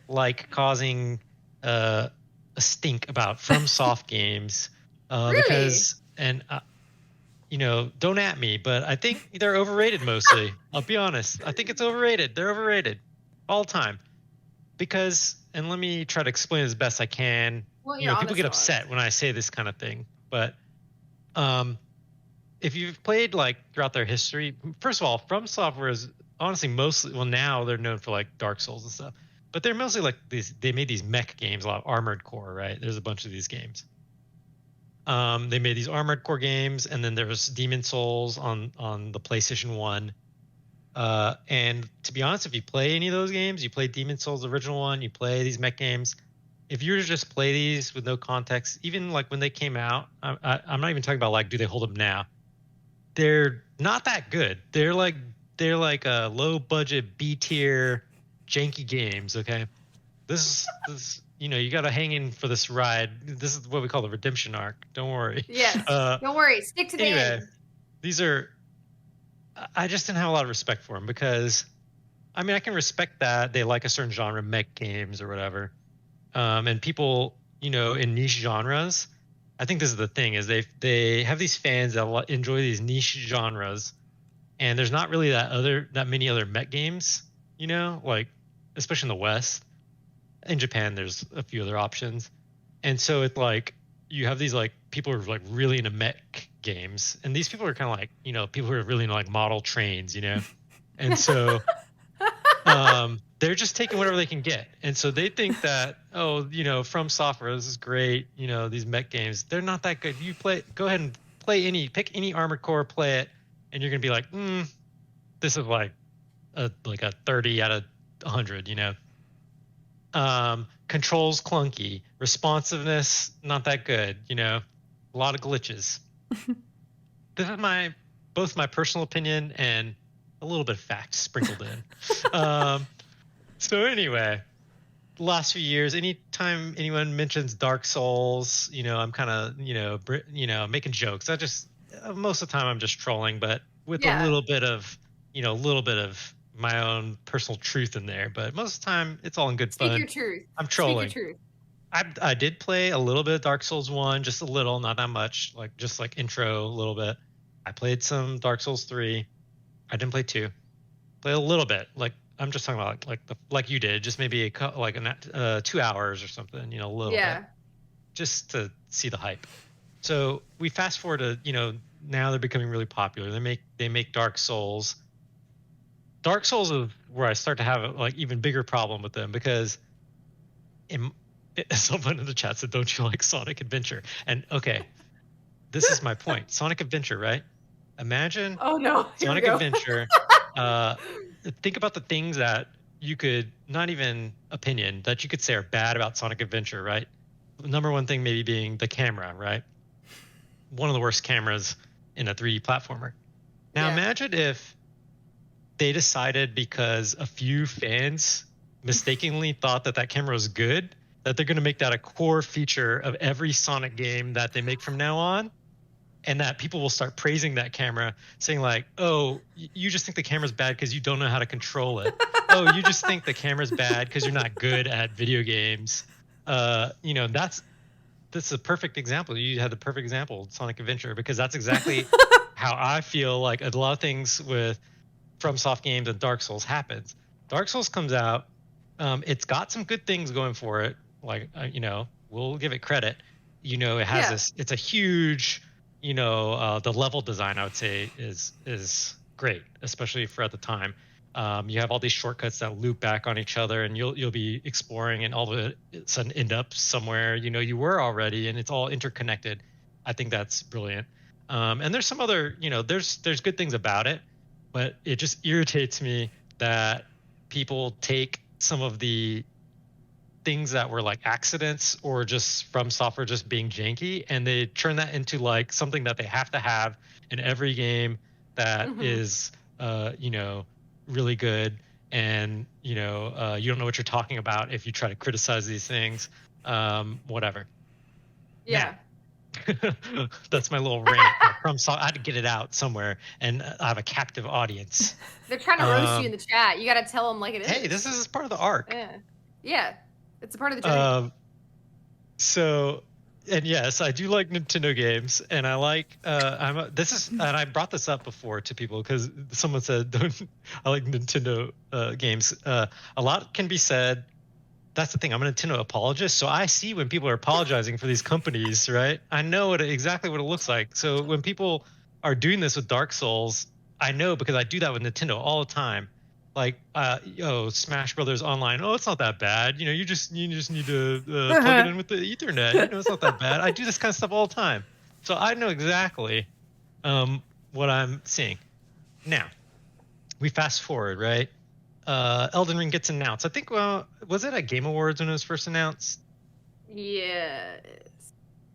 like causing a stink about From Soft games because, and don't at me, but I think they're overrated mostly. I'll be honest. I think it's overrated. They're overrated all the time because, and let me try to explain as best I can. Well, people get upset when I say this kind of thing, but if you've played like throughout their history, first of all, From Software is honestly mostly, well, now they're known for like Dark Souls and stuff, but they're mostly like they made these mech games, a lot of Armored Core, right? There's a bunch of these games. They made these Armored Core games, and then there was Demon Souls on the PlayStation 1. And to be honest, if you play any of those games, you play Demon Souls, the original one, you play these mech games, if you were to just play these with no context, even like when they came out, I'm not even talking about like, do they hold up now? They're not that good. They're like a low budget B tier janky games. Okay. This you got to hang in for this ride. This is what we call the redemption arc. Don't worry. Yes. Don't worry. Stick to the end. These are, I just didn't have a lot of respect for them because, I mean, I can respect that they like a certain genre, mech games or whatever. And people, in niche genres, I think this is the thing is they have these fans that enjoy these niche genres, and there's not really that many other mech games, like especially in the West. In Japan, there's a few other options, and so it's like you have these like people who are like really into mech games, and these people are kind of like people who are really into like model trains, and so they're just taking whatever they can get, and so they think that From Software, this is great, these mech games, they're not that good. Go ahead and pick any Armored Core, play it, and you're gonna be like, this is like a 30 out of 100, controls clunky, responsiveness not that good, a lot of glitches. This is both my personal opinion and a little bit of fact sprinkled in. So anyway, the last few years, anytime anyone mentions Dark Souls, I'm kind of making jokes. Most of the time I'm just trolling, but with a little bit of my own personal truth in there, but most of the time it's all in good fun. Speak your truth. I'm trolling. Speak your truth. I did play a little bit of Dark Souls 1, just a little, not that much, just intro a little bit. I played some Dark Souls 3. I didn't play 2. Played a little bit. I'm just talking about like you did, just maybe 2 hours or something, a little bit, just to see the hype. So we fast forward to, now they're becoming really popular. They make Dark Souls. Dark Souls is where I start to have a like even bigger problem with them because someone in the chat said, "Don't you like Sonic Adventure?" And okay, this is my point. Sonic Adventure, right? Imagine Oh no, here we Sonic go. Adventure. Think about the things that you could not even opinion that you could say are bad about Sonic Adventure, right? Number one thing maybe being the camera, right? One of the worst cameras in a 3D platformer. Now Yeah. imagine if they decided because a few fans mistakenly thought that camera was good, that they're going to make that a core feature of every Sonic game that they make from now on. And that people will start praising that camera, saying like, "Oh, you just think the camera's bad because you don't know how to control it. Oh, you just think the camera's bad because you're not good at video games." That's a perfect example. You had the perfect example, Sonic Adventure, because that's exactly how I feel like a lot of things with FromSoft games and Dark Souls happens. Dark Souls comes out, it's got some good things going for it. Like, we'll give it credit. It has this. It's a huge. The level design I would say is great, especially for at the time. You have all these shortcuts that loop back on each other, and you'll be exploring, and all of a sudden end up somewhere you were already, and it's all interconnected. I think that's brilliant. And there's some other, there's good things about it, but it just irritates me that people take some of the things that were like accidents or just from software just being janky, and they turn that into like something that they have to have in every game that is really good, and you don't know what you're talking about if you try to criticize these things. Whatever. Yeah. Now, that's my little rant from I had to get it out somewhere, and I have a captive audience. They're trying to roast you in the chat. You got to tell them like it is. Hey, this is part of the arc. Yeah. It's a part of the journey. And yes, I do like Nintendo games, and I like and I brought this up before to people because someone said I like Nintendo games. A lot can be said. That's the thing. I'm a Nintendo apologist, so I see when people are apologizing for these companies, right? I know exactly what it looks like. So when people are doing this with Dark Souls, I know because I do that with Nintendo all the time. Like, Smash Brothers Online. Oh, it's not that bad. You just need to plug it in with the Ethernet. It's not that bad. I do this kind of stuff all the time, so I know exactly what I'm seeing. Now, we fast forward, right? Elden Ring gets announced. I think, was it at Game Awards when it was first announced? Yes.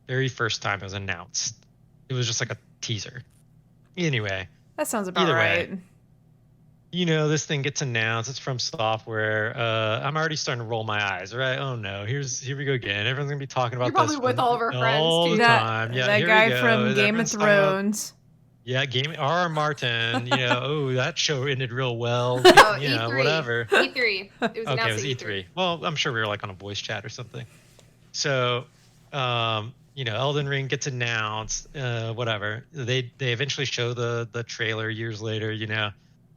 Very first time it was announced. It was just like a teaser. Anyway. That sounds about right. This thing gets announced. It's from software. I'm already starting to roll my eyes, right? Oh no, here we go again. Everyone's gonna be talking about You're probably this with all of our friends all too. the time. Yeah, that guy from Game of Thrones. Yeah, R.R. Martin. That show ended real well. E3. Whatever. E3. It was announced. Okay, it was E3. Well, I'm sure we were like on a voice chat or something. So, Elden Ring gets announced. Whatever. They eventually show the trailer years later.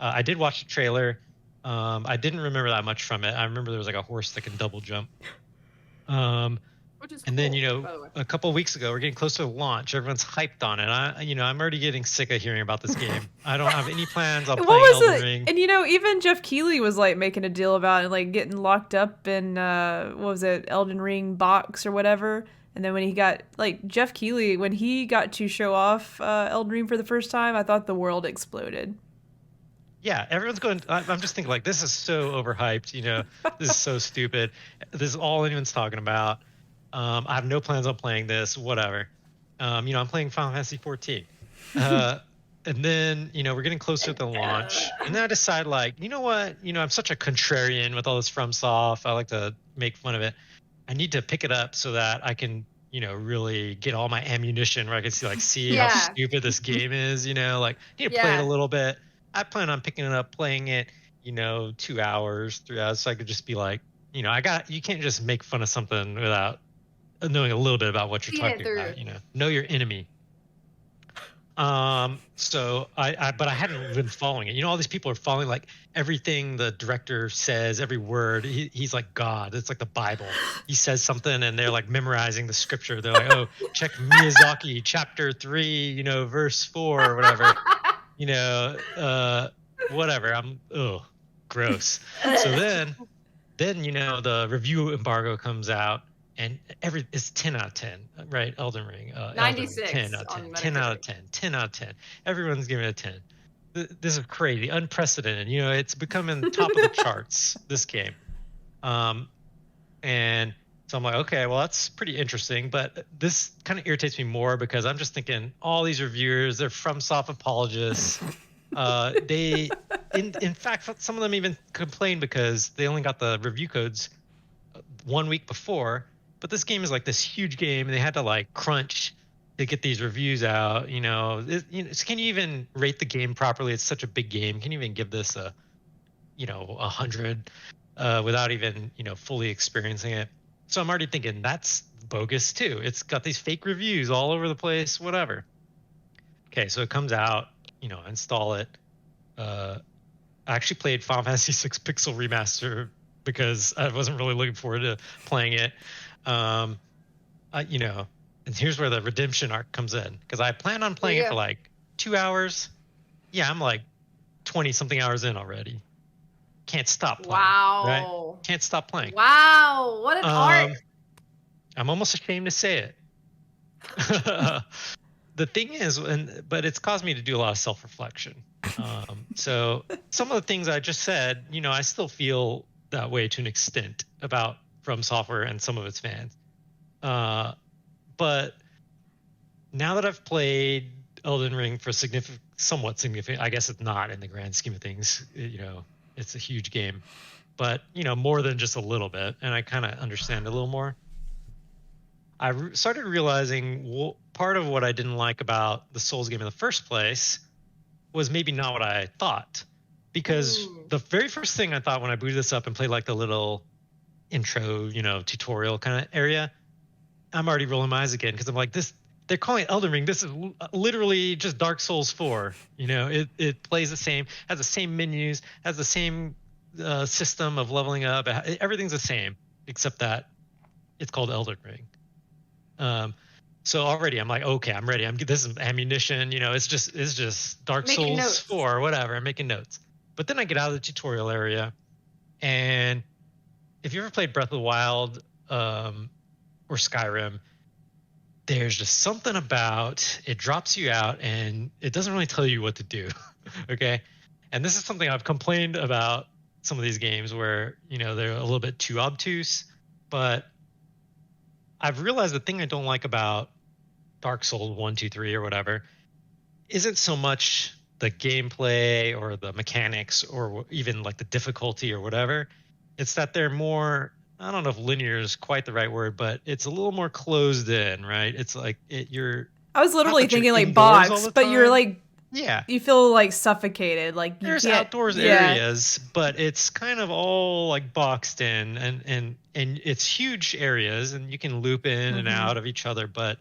I did watch the trailer. I didn't remember that much from it. I remember there was like a horse that can double jump. Which is and cool, then, a couple of weeks ago, we're getting close to launch. Everyone's hyped on it. I'm already getting sick of hearing about this game. I don't have any plans on playing Elden Ring. And even Jeff Keighley was like making a deal about it, like getting locked up in what was it, Elden Ring box or whatever. And then when he got Jeff Keighley, when he got to show off Elden Ring for the first time, I thought the world exploded. Yeah, everyone's going. I'm just thinking like this is so overhyped. This is so stupid. This is all anyone's talking about. I have no plans on playing this. Whatever. I'm playing Final Fantasy 14. And then we're getting closer to the launch, and then I decide you know what? I'm such a contrarian with all this FromSoft. I like to make fun of it. I need to pick it up so that I can really get all my ammunition where I can see how stupid this game is. Need to play it a little bit. I plan on picking it up, playing it, 2 hours, 3 hours, so I could just be you can't just make fun of something without knowing a little bit about what you're talking about. Know your enemy. But I hadn't been following it. All these people are following like everything the director says, every word. He's like God. It's like the Bible. He says something and they're like memorizing the scripture. They're like, oh, check Miyazaki chapter 3, verse 4 or whatever, whatever. Gross. So then the review embargo comes out and it's 10 out of 10, right? Elden Ring, Elden Ring, 10 96 out of 10, on 10 out of Metacritic. 10, 10 out of 10. Everyone's giving it a 10. This is crazy, unprecedented. It's becoming top of the charts, this game. And so I'm like, okay, well, that's pretty interesting. But this kind of irritates me more because I'm just thinking all these reviewers, they're FromSoft apologists. In fact, some of them even complain because they only got the review codes 1 week before. But this game is like this huge game, and they had to like crunch to get these reviews out. So can you even rate the game properly? It's such a big game. Can you even give this a 100 without even fully experiencing it? So I'm already thinking that's bogus too. It's got these fake reviews all over the place. Whatever. Okay, so it comes out. Install it. I actually played Final Fantasy VI Pixel Remaster because I wasn't really looking forward to playing it. And here's where the redemption arc comes in because I plan on playing it for like 2 hours. Yeah, I'm like 20 something hours in already. Can't stop playing. Wow. Right? Can't stop playing. Wow. What an art. I'm almost ashamed to say it. The thing is, but it's caused me to do a lot of self-reflection. So some of the things I just said, I still feel that way to an extent about From Software and some of its fans. But now that I've played Elden Ring for somewhat significant, I guess it's not in the grand scheme of things. It's a huge game, but more than just a little bit, and I kind of understand a little more. I started realizing part of what I didn't like about the Souls game in the first place was maybe not what I thought. Because the very first thing I thought when I booted this up and played like the little intro, tutorial kind of area, I'm already rolling my eyes again because I'm like, they're calling it Elden Ring. This is literally just Dark Souls 4. It plays the same, has the same menus, has the same system of leveling up. Everything's the same except that it's called Elden Ring. So already I'm like, okay, I'm ready. This is ammunition. It's just Dark Souls 4 or whatever. I'm making notes. But then I get out of the tutorial area, and if you ever played Breath of the Wild or Skyrim, there's just something about it drops you out and it doesn't really tell you what to do. Okay. And this is something I've complained about some of these games where, they're a little bit too obtuse, but I've realized the thing I don't like about Dark Souls 1, 2, 3 or whatever isn't so much the gameplay or the mechanics or even like the difficulty or whatever. It's that they're more, I don't know if linear is quite the right word, but it's a little more closed in, right? It's like I was literally thinking like box, but you're like, yeah, you feel like suffocated. Like there's outdoors areas, but it's kind of all like boxed in, and it's huge areas, and you can loop in and out of each other. But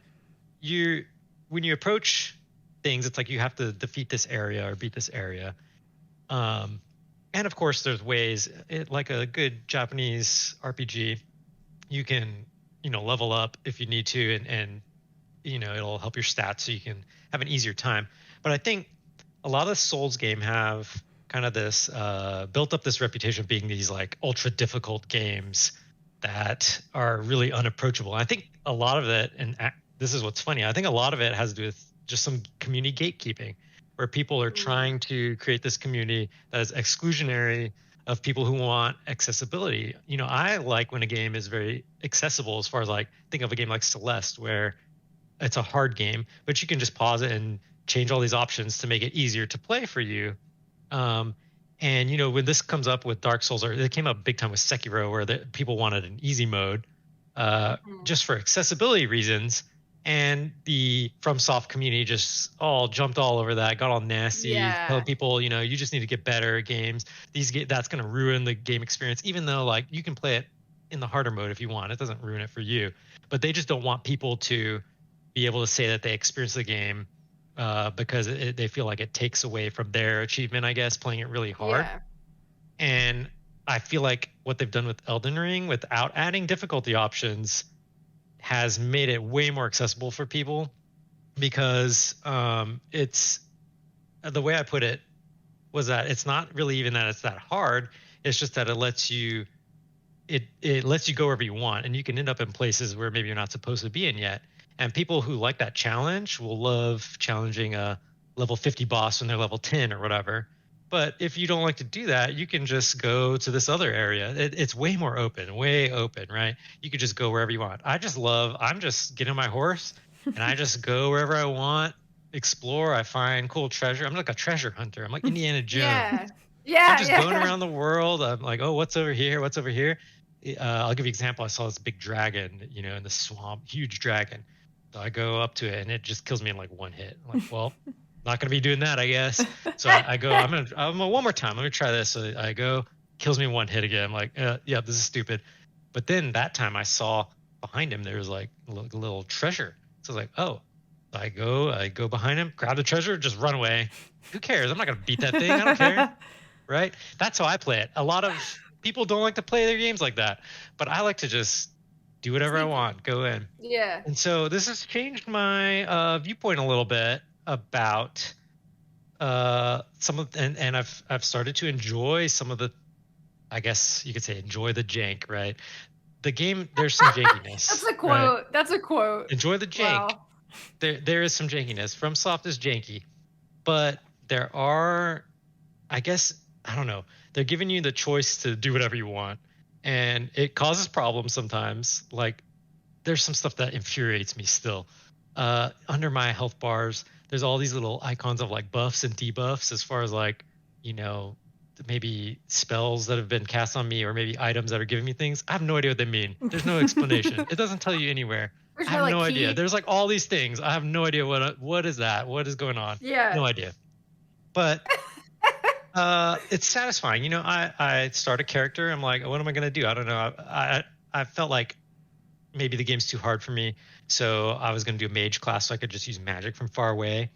when you approach things, it's like you have to defeat this area or beat this area. And of course, there's ways, like a good Japanese RPG, you can, level up if you need to, and it'll help your stats so you can have an easier time. But I think a lot of Souls game have kind of this built up this reputation of being these like ultra difficult games that are really unapproachable. And I think a lot of it, and this is what's funny, I think a lot of it has to do with just some community gatekeeping, where people are trying to create this community that is exclusionary of people who want accessibility. I like when a game is very accessible, as far as like, think of a game like Celeste, where it's a hard game, but you can just pause it and change all these options to make it easier to play for you. And when this comes up with Dark Souls, or it came up big time with Sekiro, where people wanted an easy mode just for accessibility reasons. And the FromSoft community just all jumped all over that, got all nasty, told people, you just need to get better at games. That's going to ruin the game experience, even though like you can play it in the harder mode if you want. It doesn't ruin it for you. But they just don't want people to be able to say that they experienced the game because they feel like it takes away from their achievement, I guess, playing it really hard. Yeah. And I feel like what they've done with Elden Ring without adding difficulty options has made it way more accessible for people, because it's the way I put it was that it's not really even that it's that hard. It's just that it lets you go wherever you want, and you can end up in places where maybe you're not supposed to be in yet. And people who like that challenge will love challenging a level 50 boss when they're level 10 or whatever. But if you don't like to do that, you can just go to this other area. It's way more open, way open, right? You could just go wherever you want. I'm just getting on my horse and I just go wherever I want, explore. I find cool treasure. I'm like a treasure hunter. I'm like Indiana Jones. Yeah. Yeah. I'm just going around the world. I'm like, oh, what's over here? What's over here? I'll give you an example. I saw this big dragon, in the swamp, huge dragon. So I go up to it and it just kills me in like one hit. I'm like, well, not gonna be doing that, I guess. So I go, I'm gonna one more time. Let me try this. So I go, kills me in one hit again. I'm like, yeah, this is stupid. But then that time I saw behind him there was like a little treasure. So I was like, oh. So I go behind him, grab the treasure, just run away. Who cares? I'm not gonna beat that thing. I don't care. Right? That's how I play it. A lot of people don't like to play their games like that, but I like to just do whatever I want, go in. Yeah. And so this has changed my viewpoint a little bit about some of, and I've started to enjoy some of the, I guess you could say, enjoy the jank, right? The game, there's some jankiness. That's a quote. Right? That's a quote. Enjoy the jank. Wow. There is some jankiness. FromSoft is janky, but there are, I guess, I don't know. They're giving you the choice to do whatever you want, and it causes problems sometimes. Like, there's some stuff that infuriates me still. Under my health bars, there's all these little icons of like buffs and debuffs, as far as like, maybe spells that have been cast on me, or maybe items that are giving me things. I have no idea what they mean. There's no explanation. It doesn't tell you anywhere. I have no idea. There's like all these things. I have no idea what is that? What is going on? Yeah. No idea. But it's satisfying. I start a character. I'm like, what am I going to do? I don't know. I felt like maybe the game's too hard for me. So I was going to do a mage class so I could just use magic from far away.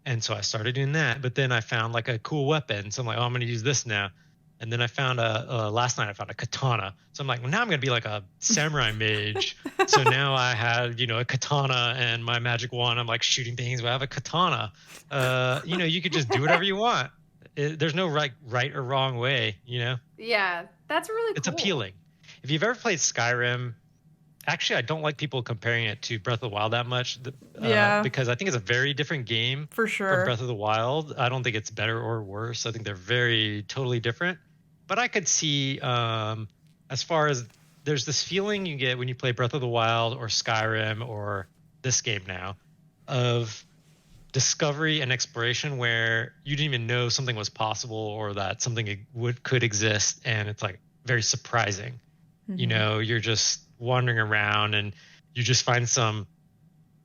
And so I started doing that. But then I found like a cool weapon. So I'm like, oh, I'm going to use this now. And then I found last night I found a katana. So I'm like, well, now I'm going to be like a samurai mage. So now I have, a katana and my magic wand. I'm like shooting things, but I have a katana. You could just do whatever you want. There's no right or wrong way, Yeah, that's really cool. It's appealing. If you've ever played Skyrim, actually, I don't like people comparing it to Breath of the Wild that much. Because I think it's a very different game. For sure. From Breath of the Wild. I don't think it's better or worse. I think they're very totally different. But I could see, as far as there's this feeling you get when you play Breath of the Wild or Skyrim or this game now, of discovery and exploration, where you didn't even know something was possible or that something could exist, and it's like very surprising. Mm-hmm. You're just wandering around and you just find some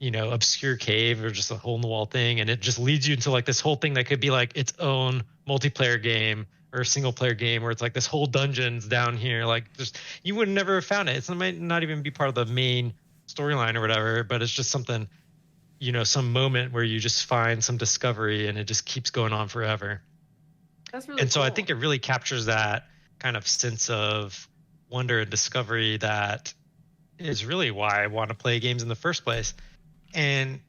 obscure cave or just a hole in the wall thing, and it just leads you into like this whole thing that could be like its own multiplayer game or a single player game, where it's like this whole dungeon's down here, like just you would never have found it. It might not even be part of the main storyline or whatever, but it's just something, some moment where you just find some discovery and it just keeps going on forever. That's really and so cool. I think it really captures that kind of sense of wonder and discovery that is really why I want to play games in the first place. And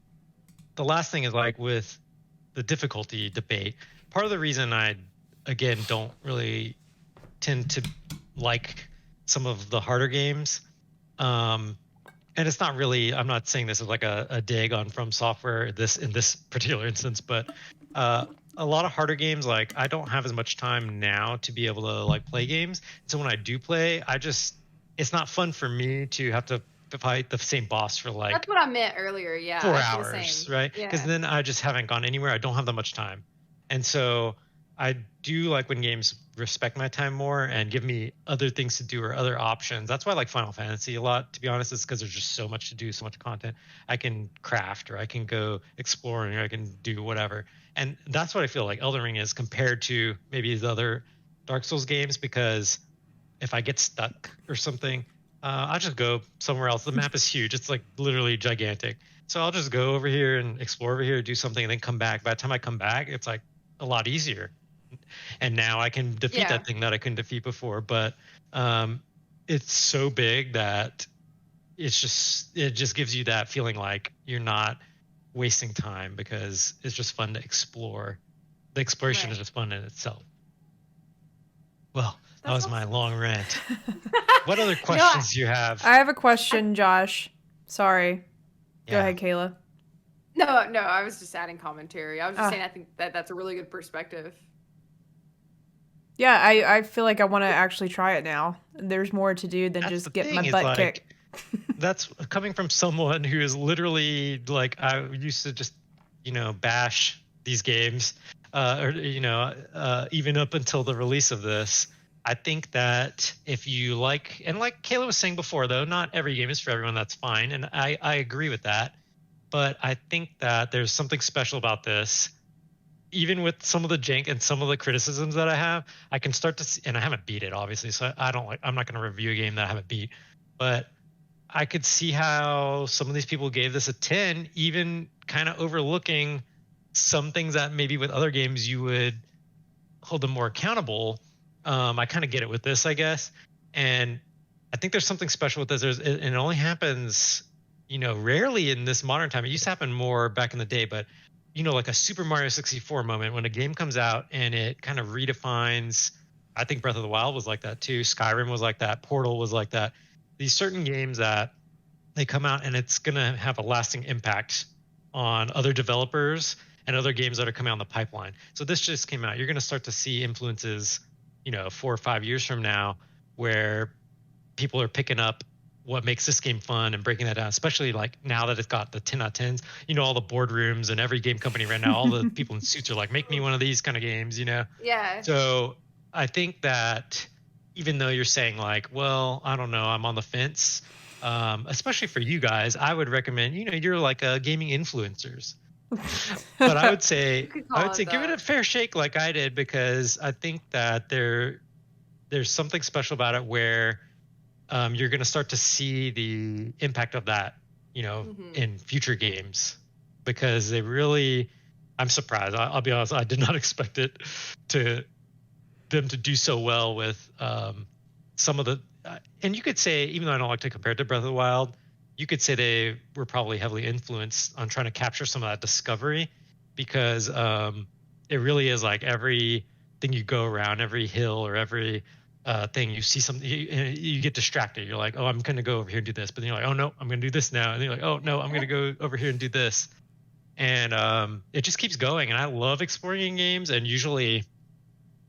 the last thing is, like, with the difficulty debate, part of the reason I, again, don't really tend to like some of the harder games, and it's not really, I'm not saying this is like a dig on From Software in this particular instance, but a lot of harder games, like, I don't have as much time now to be able to like play games. So when I do play, it's not fun for me to have to fight the same boss for like, that's what I meant earlier. Yeah. 4 hours, right? Because then I just haven't gone anywhere. I don't have that much time. And so I do like when games respect my time more and give me other things to do or other options. That's why I like Final Fantasy a lot, to be honest, is because there's just so much to do, so much content. I can craft, or I can go exploring, or I can do whatever. And that's what I feel like Elden Ring is compared to maybe the other Dark Souls games, because if I get stuck or something, I'll just go somewhere else. The map is huge. It's like literally gigantic. So I'll just go over here and explore over here, do something, and then come back. By the time I come back, it's like a lot easier. And now I can defeat Yeah. that thing that I couldn't defeat before. But it's so big that it just gives you that feeling like you're not wasting time because it's just fun to explore. The exploration is Right. just fun in itself. Well, that That's was my awesome. long rant. What other You know, questions do you have? I have a question, Josh. Sorry. Go Yeah. ahead, Kayla. no, I was just adding commentary. I was just Ah. saying I think that that's a really good perspective. Yeah, I feel like I want to actually try it now. There's more to do than That's just the get my thing, is butt like kicked. that's coming from someone who is literally like, I used to just, bash these games, or even up until the release of this. I think that if you like, and like Kayla was saying before, though, not every game is for everyone. That's fine, and I agree with that. But I think that there's something special about this. Even with some of the jank and some of the criticisms that I have, I can start to see, and I haven't beat it obviously, so I'm not going to review a game that I haven't beat, but I could see how some of these people gave this a 10, even kind of overlooking some things that maybe with other games you would hold them more accountable. I kind of get it with this, I guess. And I think there's something special with this. And it only happens, rarely in this modern time. It used to happen more back in the day, but like a Super Mario 64 moment when a game comes out and it kind of redefines. I think Breath of the Wild was like that too. Skyrim was like that. Portal was like that. These certain games that they come out and it's going to have a lasting impact on other developers and other games that are coming out in the pipeline. So this just came out. You're going to start to see influences, 4 or 5 years from now, where people are picking up what makes this game fun and breaking that down, especially like now that it's got the 10 out of 10s, all the boardrooms and every game company right now, all the people in suits are like, make me one of these kind of games, Yeah. So I think that even though you're saying like, well, I don't know, I'm on the fence, especially for you guys, I would recommend, you're like gaming influencers, but I would say, You could call it give it a that. fair shake like I did, because I think that there's something special about it where you're going to start to see the impact of that, Mhm. in future games, because they really, I'm surprised. I'll be honest, I did not expect them to do so well with some of the, and you could say, even though I don't like to compare it to Breath of the Wild, you could say they were probably heavily influenced on trying to capture some of that discovery, because it really is like every thing you go around, every hill or every thing you see something, you get distracted. You're like, oh, I'm going to go over here and do this, but then you're like, oh no, I'm going to do this now, and then you're like, oh no, I'm going to go over here and do this, and it just keeps going. And I love exploring in games, and usually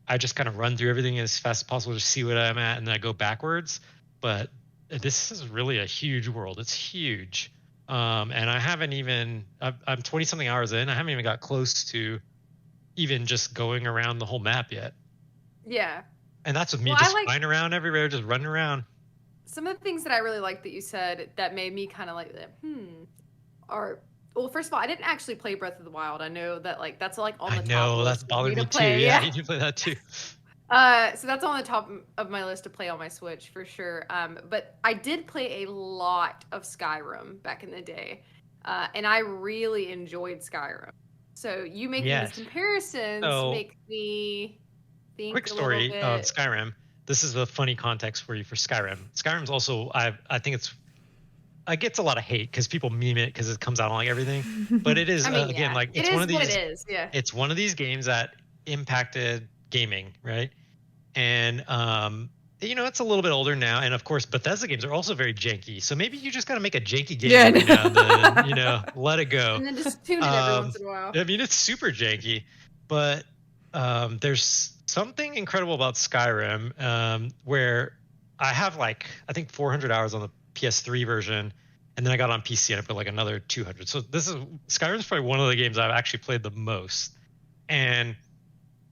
I just kind of run through everything as fast as possible to see what I'm at, and then I go backwards. But this is really a huge world. It's huge. And I haven't even, I'm 20 something hours in. I haven't even got close to even just going around the whole map yet. Yeah. And that's with me Well, I just like flying around everywhere, just running around. some of the things that I really like that you said that made me kind of like, are, well, first of all, I didn't actually play Breath of the Wild. I know that like that's like on I the top know, that's list for me bothered to me too. play. Yeah, Yeah. you can play that too. So that's on the top of my list to play on my Switch for sure. But I did play a lot of Skyrim back in the day, and I really enjoyed Skyrim. So you making these Yes. comparisons So, makes me think quick a little story of bit. Skyrim. This is a funny context for you for Skyrim. Skyrim's also, I think it gets a lot of hate because people meme it because it comes out on like everything. But it is, I mean, again, yeah, like it is what it is. Yeah. it's one of these games that impacted gaming, right? And it's a little bit older now, and of course Bethesda games are also very janky. So maybe you just got to make a janky game Yeah. every now and then, let it go. And then just tune it every once in a while. I mean, it's super janky, but there's something incredible about Skyrim, where I have like, I think 400 hours on the PS3 version, and then I got on PC and I put like another 200. So Skyrim's probably one of the games I've actually played the most. And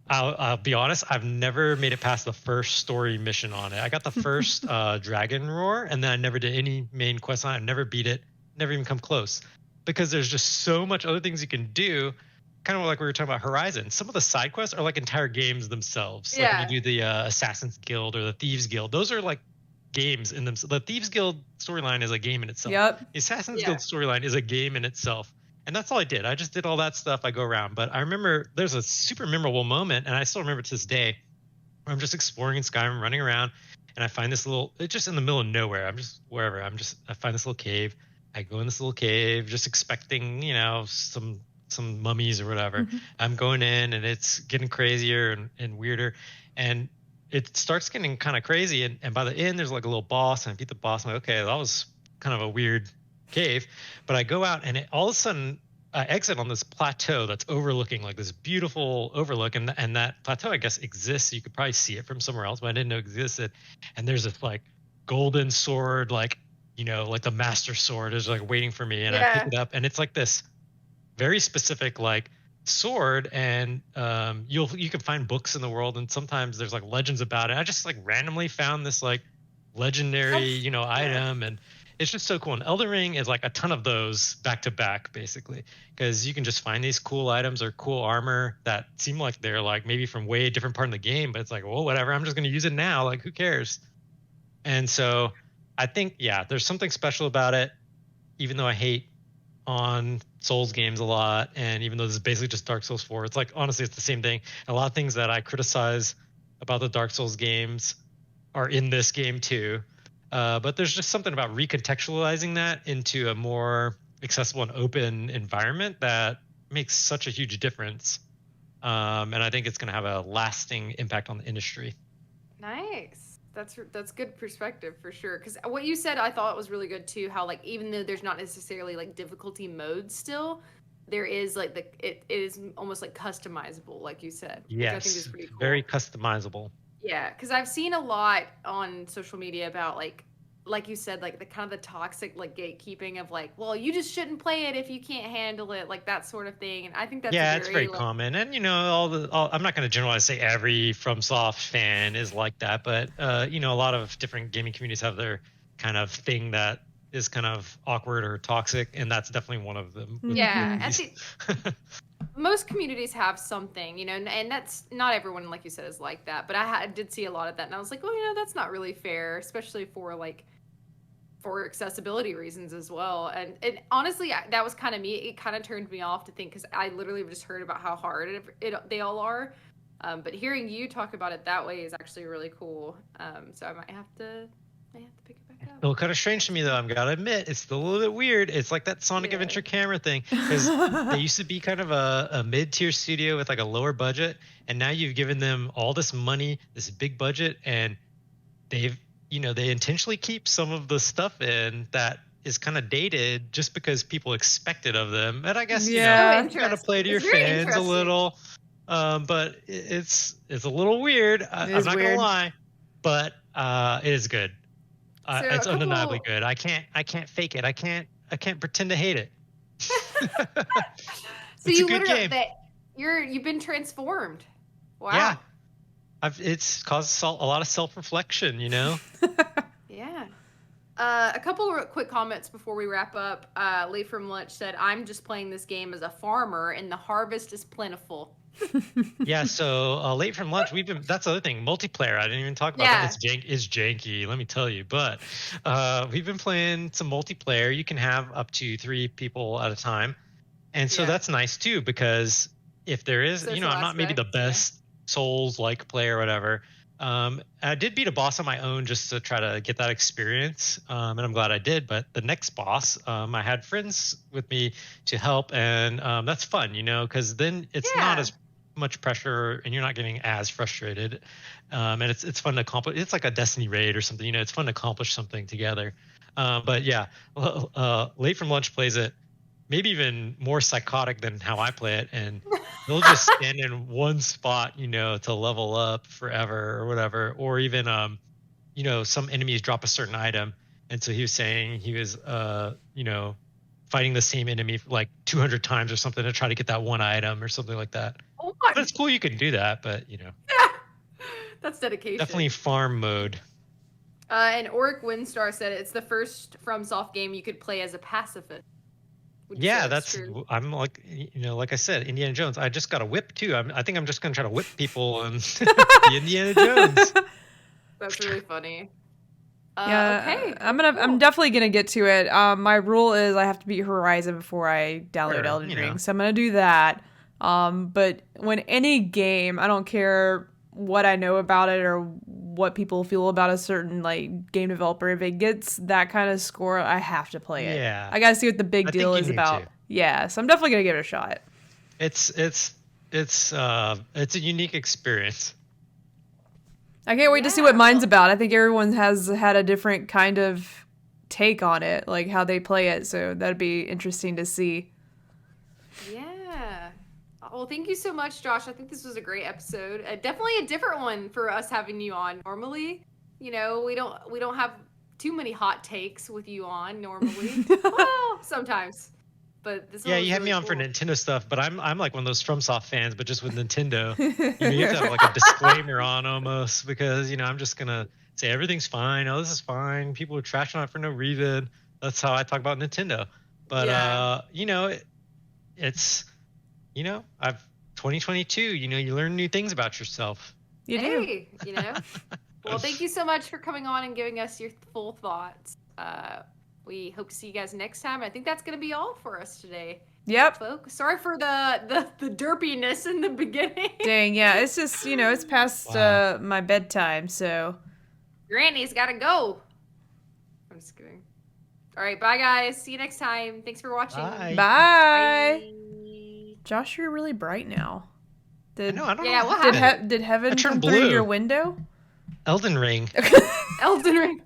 I'll be honest, I've never made it past the first story mission on it. I got the first dragon roar, and then I never did any main quest on it. I never beat it, never even come close, because there's just so much other things you can do. Kind of like we were talking about Horizon. Some of the side quests are like entire games themselves. Like when you Yeah. do the Assassin's Guild or the Thieves Guild, those are like games in them. The Thieves Guild storyline is a game in itself. Yep. The Assassin's Yeah. Guild storyline is a game in itself. And that's all I did. I just did all that stuff. I go around. But I remember there's a super memorable moment, and I still remember to this day, where I'm just exploring in Skyrim, running around, and I find this little, it's just in the middle of nowhere. I'm just wherever. I find this little cave. I go in this little cave, just expecting, some mummies or whatever. Mhm. I'm going in, and it's getting crazier and weirder. And it starts getting kind of crazy. And by the end, there's like a little boss, and I beat the boss. I'm like, okay, that was kind of a weird cave. But I go out, and all of a sudden, I exit on this plateau that's overlooking like this beautiful overlook, and that plateau I guess exists. You could probably see it from somewhere else, but I didn't know it existed. And there's this like golden sword, like like the master sword is like waiting for me, and I pick it up, and it's like this very specific like sword, and you can find books in the world, and sometimes there's like legends about it. I just like randomly found this like legendary item, and it's just so cool. And Elden Ring is like a ton of those back to back, basically, because you can just find these cool items or cool armor that seem like they're like maybe from way different part of the game, but it's like, well, whatever, I'm just going to use it now, like who cares. And so I think there's something special about it, even though I hate on Souls games a lot, and even though this is basically just Dark Souls 4, it's like honestly it's the same thing. A lot of things that I criticize about the Dark Souls games are in this game too. But there's just something about recontextualizing that into a more accessible and open environment that makes such a huge difference. And I think it's going to have a lasting impact on the industry. Nice. That's good perspective for sure. Because what you said, I thought was really good too. How like even though there's not necessarily like difficulty modes, still there is like it is almost like customizable, like you said. Yes, which I think is pretty cool. Very customizable. Yeah, because I've seen a lot on social media about like you said, like the kind of the toxic like gatekeeping of like, well, you just shouldn't play it if you can't handle it, like that sort of thing. And I think that's it's very common. And I'm not going to generalize, say every FromSoft fan is like that, but a lot of different gaming communities have their kind of thing that is kind of awkward or toxic, and that's definitely one of them. Yeah, I think most communities have something, and that's not everyone, like you said, is like that. But I did see a lot of that, and I was like, well, that's not really fair, especially for accessibility reasons as well. And honestly, that was kind of me. It kind of turned me off to think, because I literally just heard about how hard they all are. But hearing you talk about it that way is actually really cool. So I might have to pick it back up. Well, kind of strange to me though. I'm gotta admit, it's still a little bit weird. It's like that Sonic Adventure camera thing, because they used to be kind of a mid-tier studio with like a lower budget, and now you've given them all this money, this big budget, and they intentionally keep some of the stuff in that is kind of dated just because people expect it of them. And I guess you gotta play to your fans a little. But it's a little weird. I'm not gonna lie, but it is good. It's undeniably good. I can't fake it. I can't pretend to hate it. So you literally you've been transformed. Wow. Yeah. It's caused a lot of self-reflection, Yeah. A couple of quick comments before we wrap up. Lee from Lunch said, "I'm just playing this game as a farmer, and the harvest is plentiful." Yeah, so late from lunch, that's the other thing, multiplayer. I didn't even talk about that. It's janky, let me tell you. But we've been playing some multiplayer. You can have up to 3 people at a time, and so that's nice too, because if there is, I'm not maybe the best Souls-like player or whatever. I did beat a boss on my own just to try to get that experience, and I'm glad I did. But the next boss, I had friends with me to help, and that's fun, because then it's not as much pressure, and you're not getting as frustrated, and it's fun to accomplish. It's like a Destiny raid or something, it's fun to accomplish something together. But yeah, Late from Lunch plays it maybe even more psychotic than how I play it, and they'll just stand in one spot, to level up forever or whatever, or even some enemies drop a certain item, and so he was saying he was fighting the same enemy like 200 times or something to try to get that one item or something like that. Oh my. But it's cool you can do that, but that's dedication. Definitely farm mode. And Oric Windstar said it's the first FromSoft game you could play as a pacifist. That's true? I'm like, like I said, Indiana Jones. I just got a whip too. I think I'm just gonna try to whip people and be Indiana Jones. That's really funny. Okay. I'm cool. definitely gonna get to it. My rule is I have to beat Horizon before I download Sure, Elden you Ring, know. so I'm gonna do that. But when any game, I don't care what I know about it or what people feel about a certain like game developer, if it gets that kind of score, I have to play it. Yeah. I gotta see what the big I deal think you is need to. about. Yeah, so I'm definitely gonna give it a shot. It's it's it's a unique experience. I can't wait to see what Yeah. mine's Well, about. I think everyone has had a different kind of take on it, like how they play it. So that'd be interesting to see. yeah. Well, thank you so much, Josh. I think this was a great episode. Definitely a different one for us having you on. Normally, we don't have too many hot takes with you on normally. Well, sometimes, but this Yeah, one was you had really me on for cool. Nintendo stuff, but I'm like one of those FromSoft fans, but just with Nintendo. You have to have like a disclaimer on almost because I'm just gonna say everything's fine. Oh, this is fine. People are trashing on it for no reason. That's how I talk about Nintendo. But Yeah. it's I've 2022. You learn new things about yourself. You do. Hey, Well, thank you so much for coming on and giving us your full thoughts. We hope to see you guys next time. I think that's going to be all for us today, Yep. folks. Sorry for the derpiness in the beginning. Dang, yeah. It's just, it's past Wow. my bedtime, so. Granny's got to go. I'm just kidding. All right, bye, guys. See you next time. Thanks for watching. Bye. Bye. Bye. Josh, you're really bright now. I Did know. I don't know Yeah, what what happened. did I heaven turned come through blue. your window? Elden Ring. Elden Ring.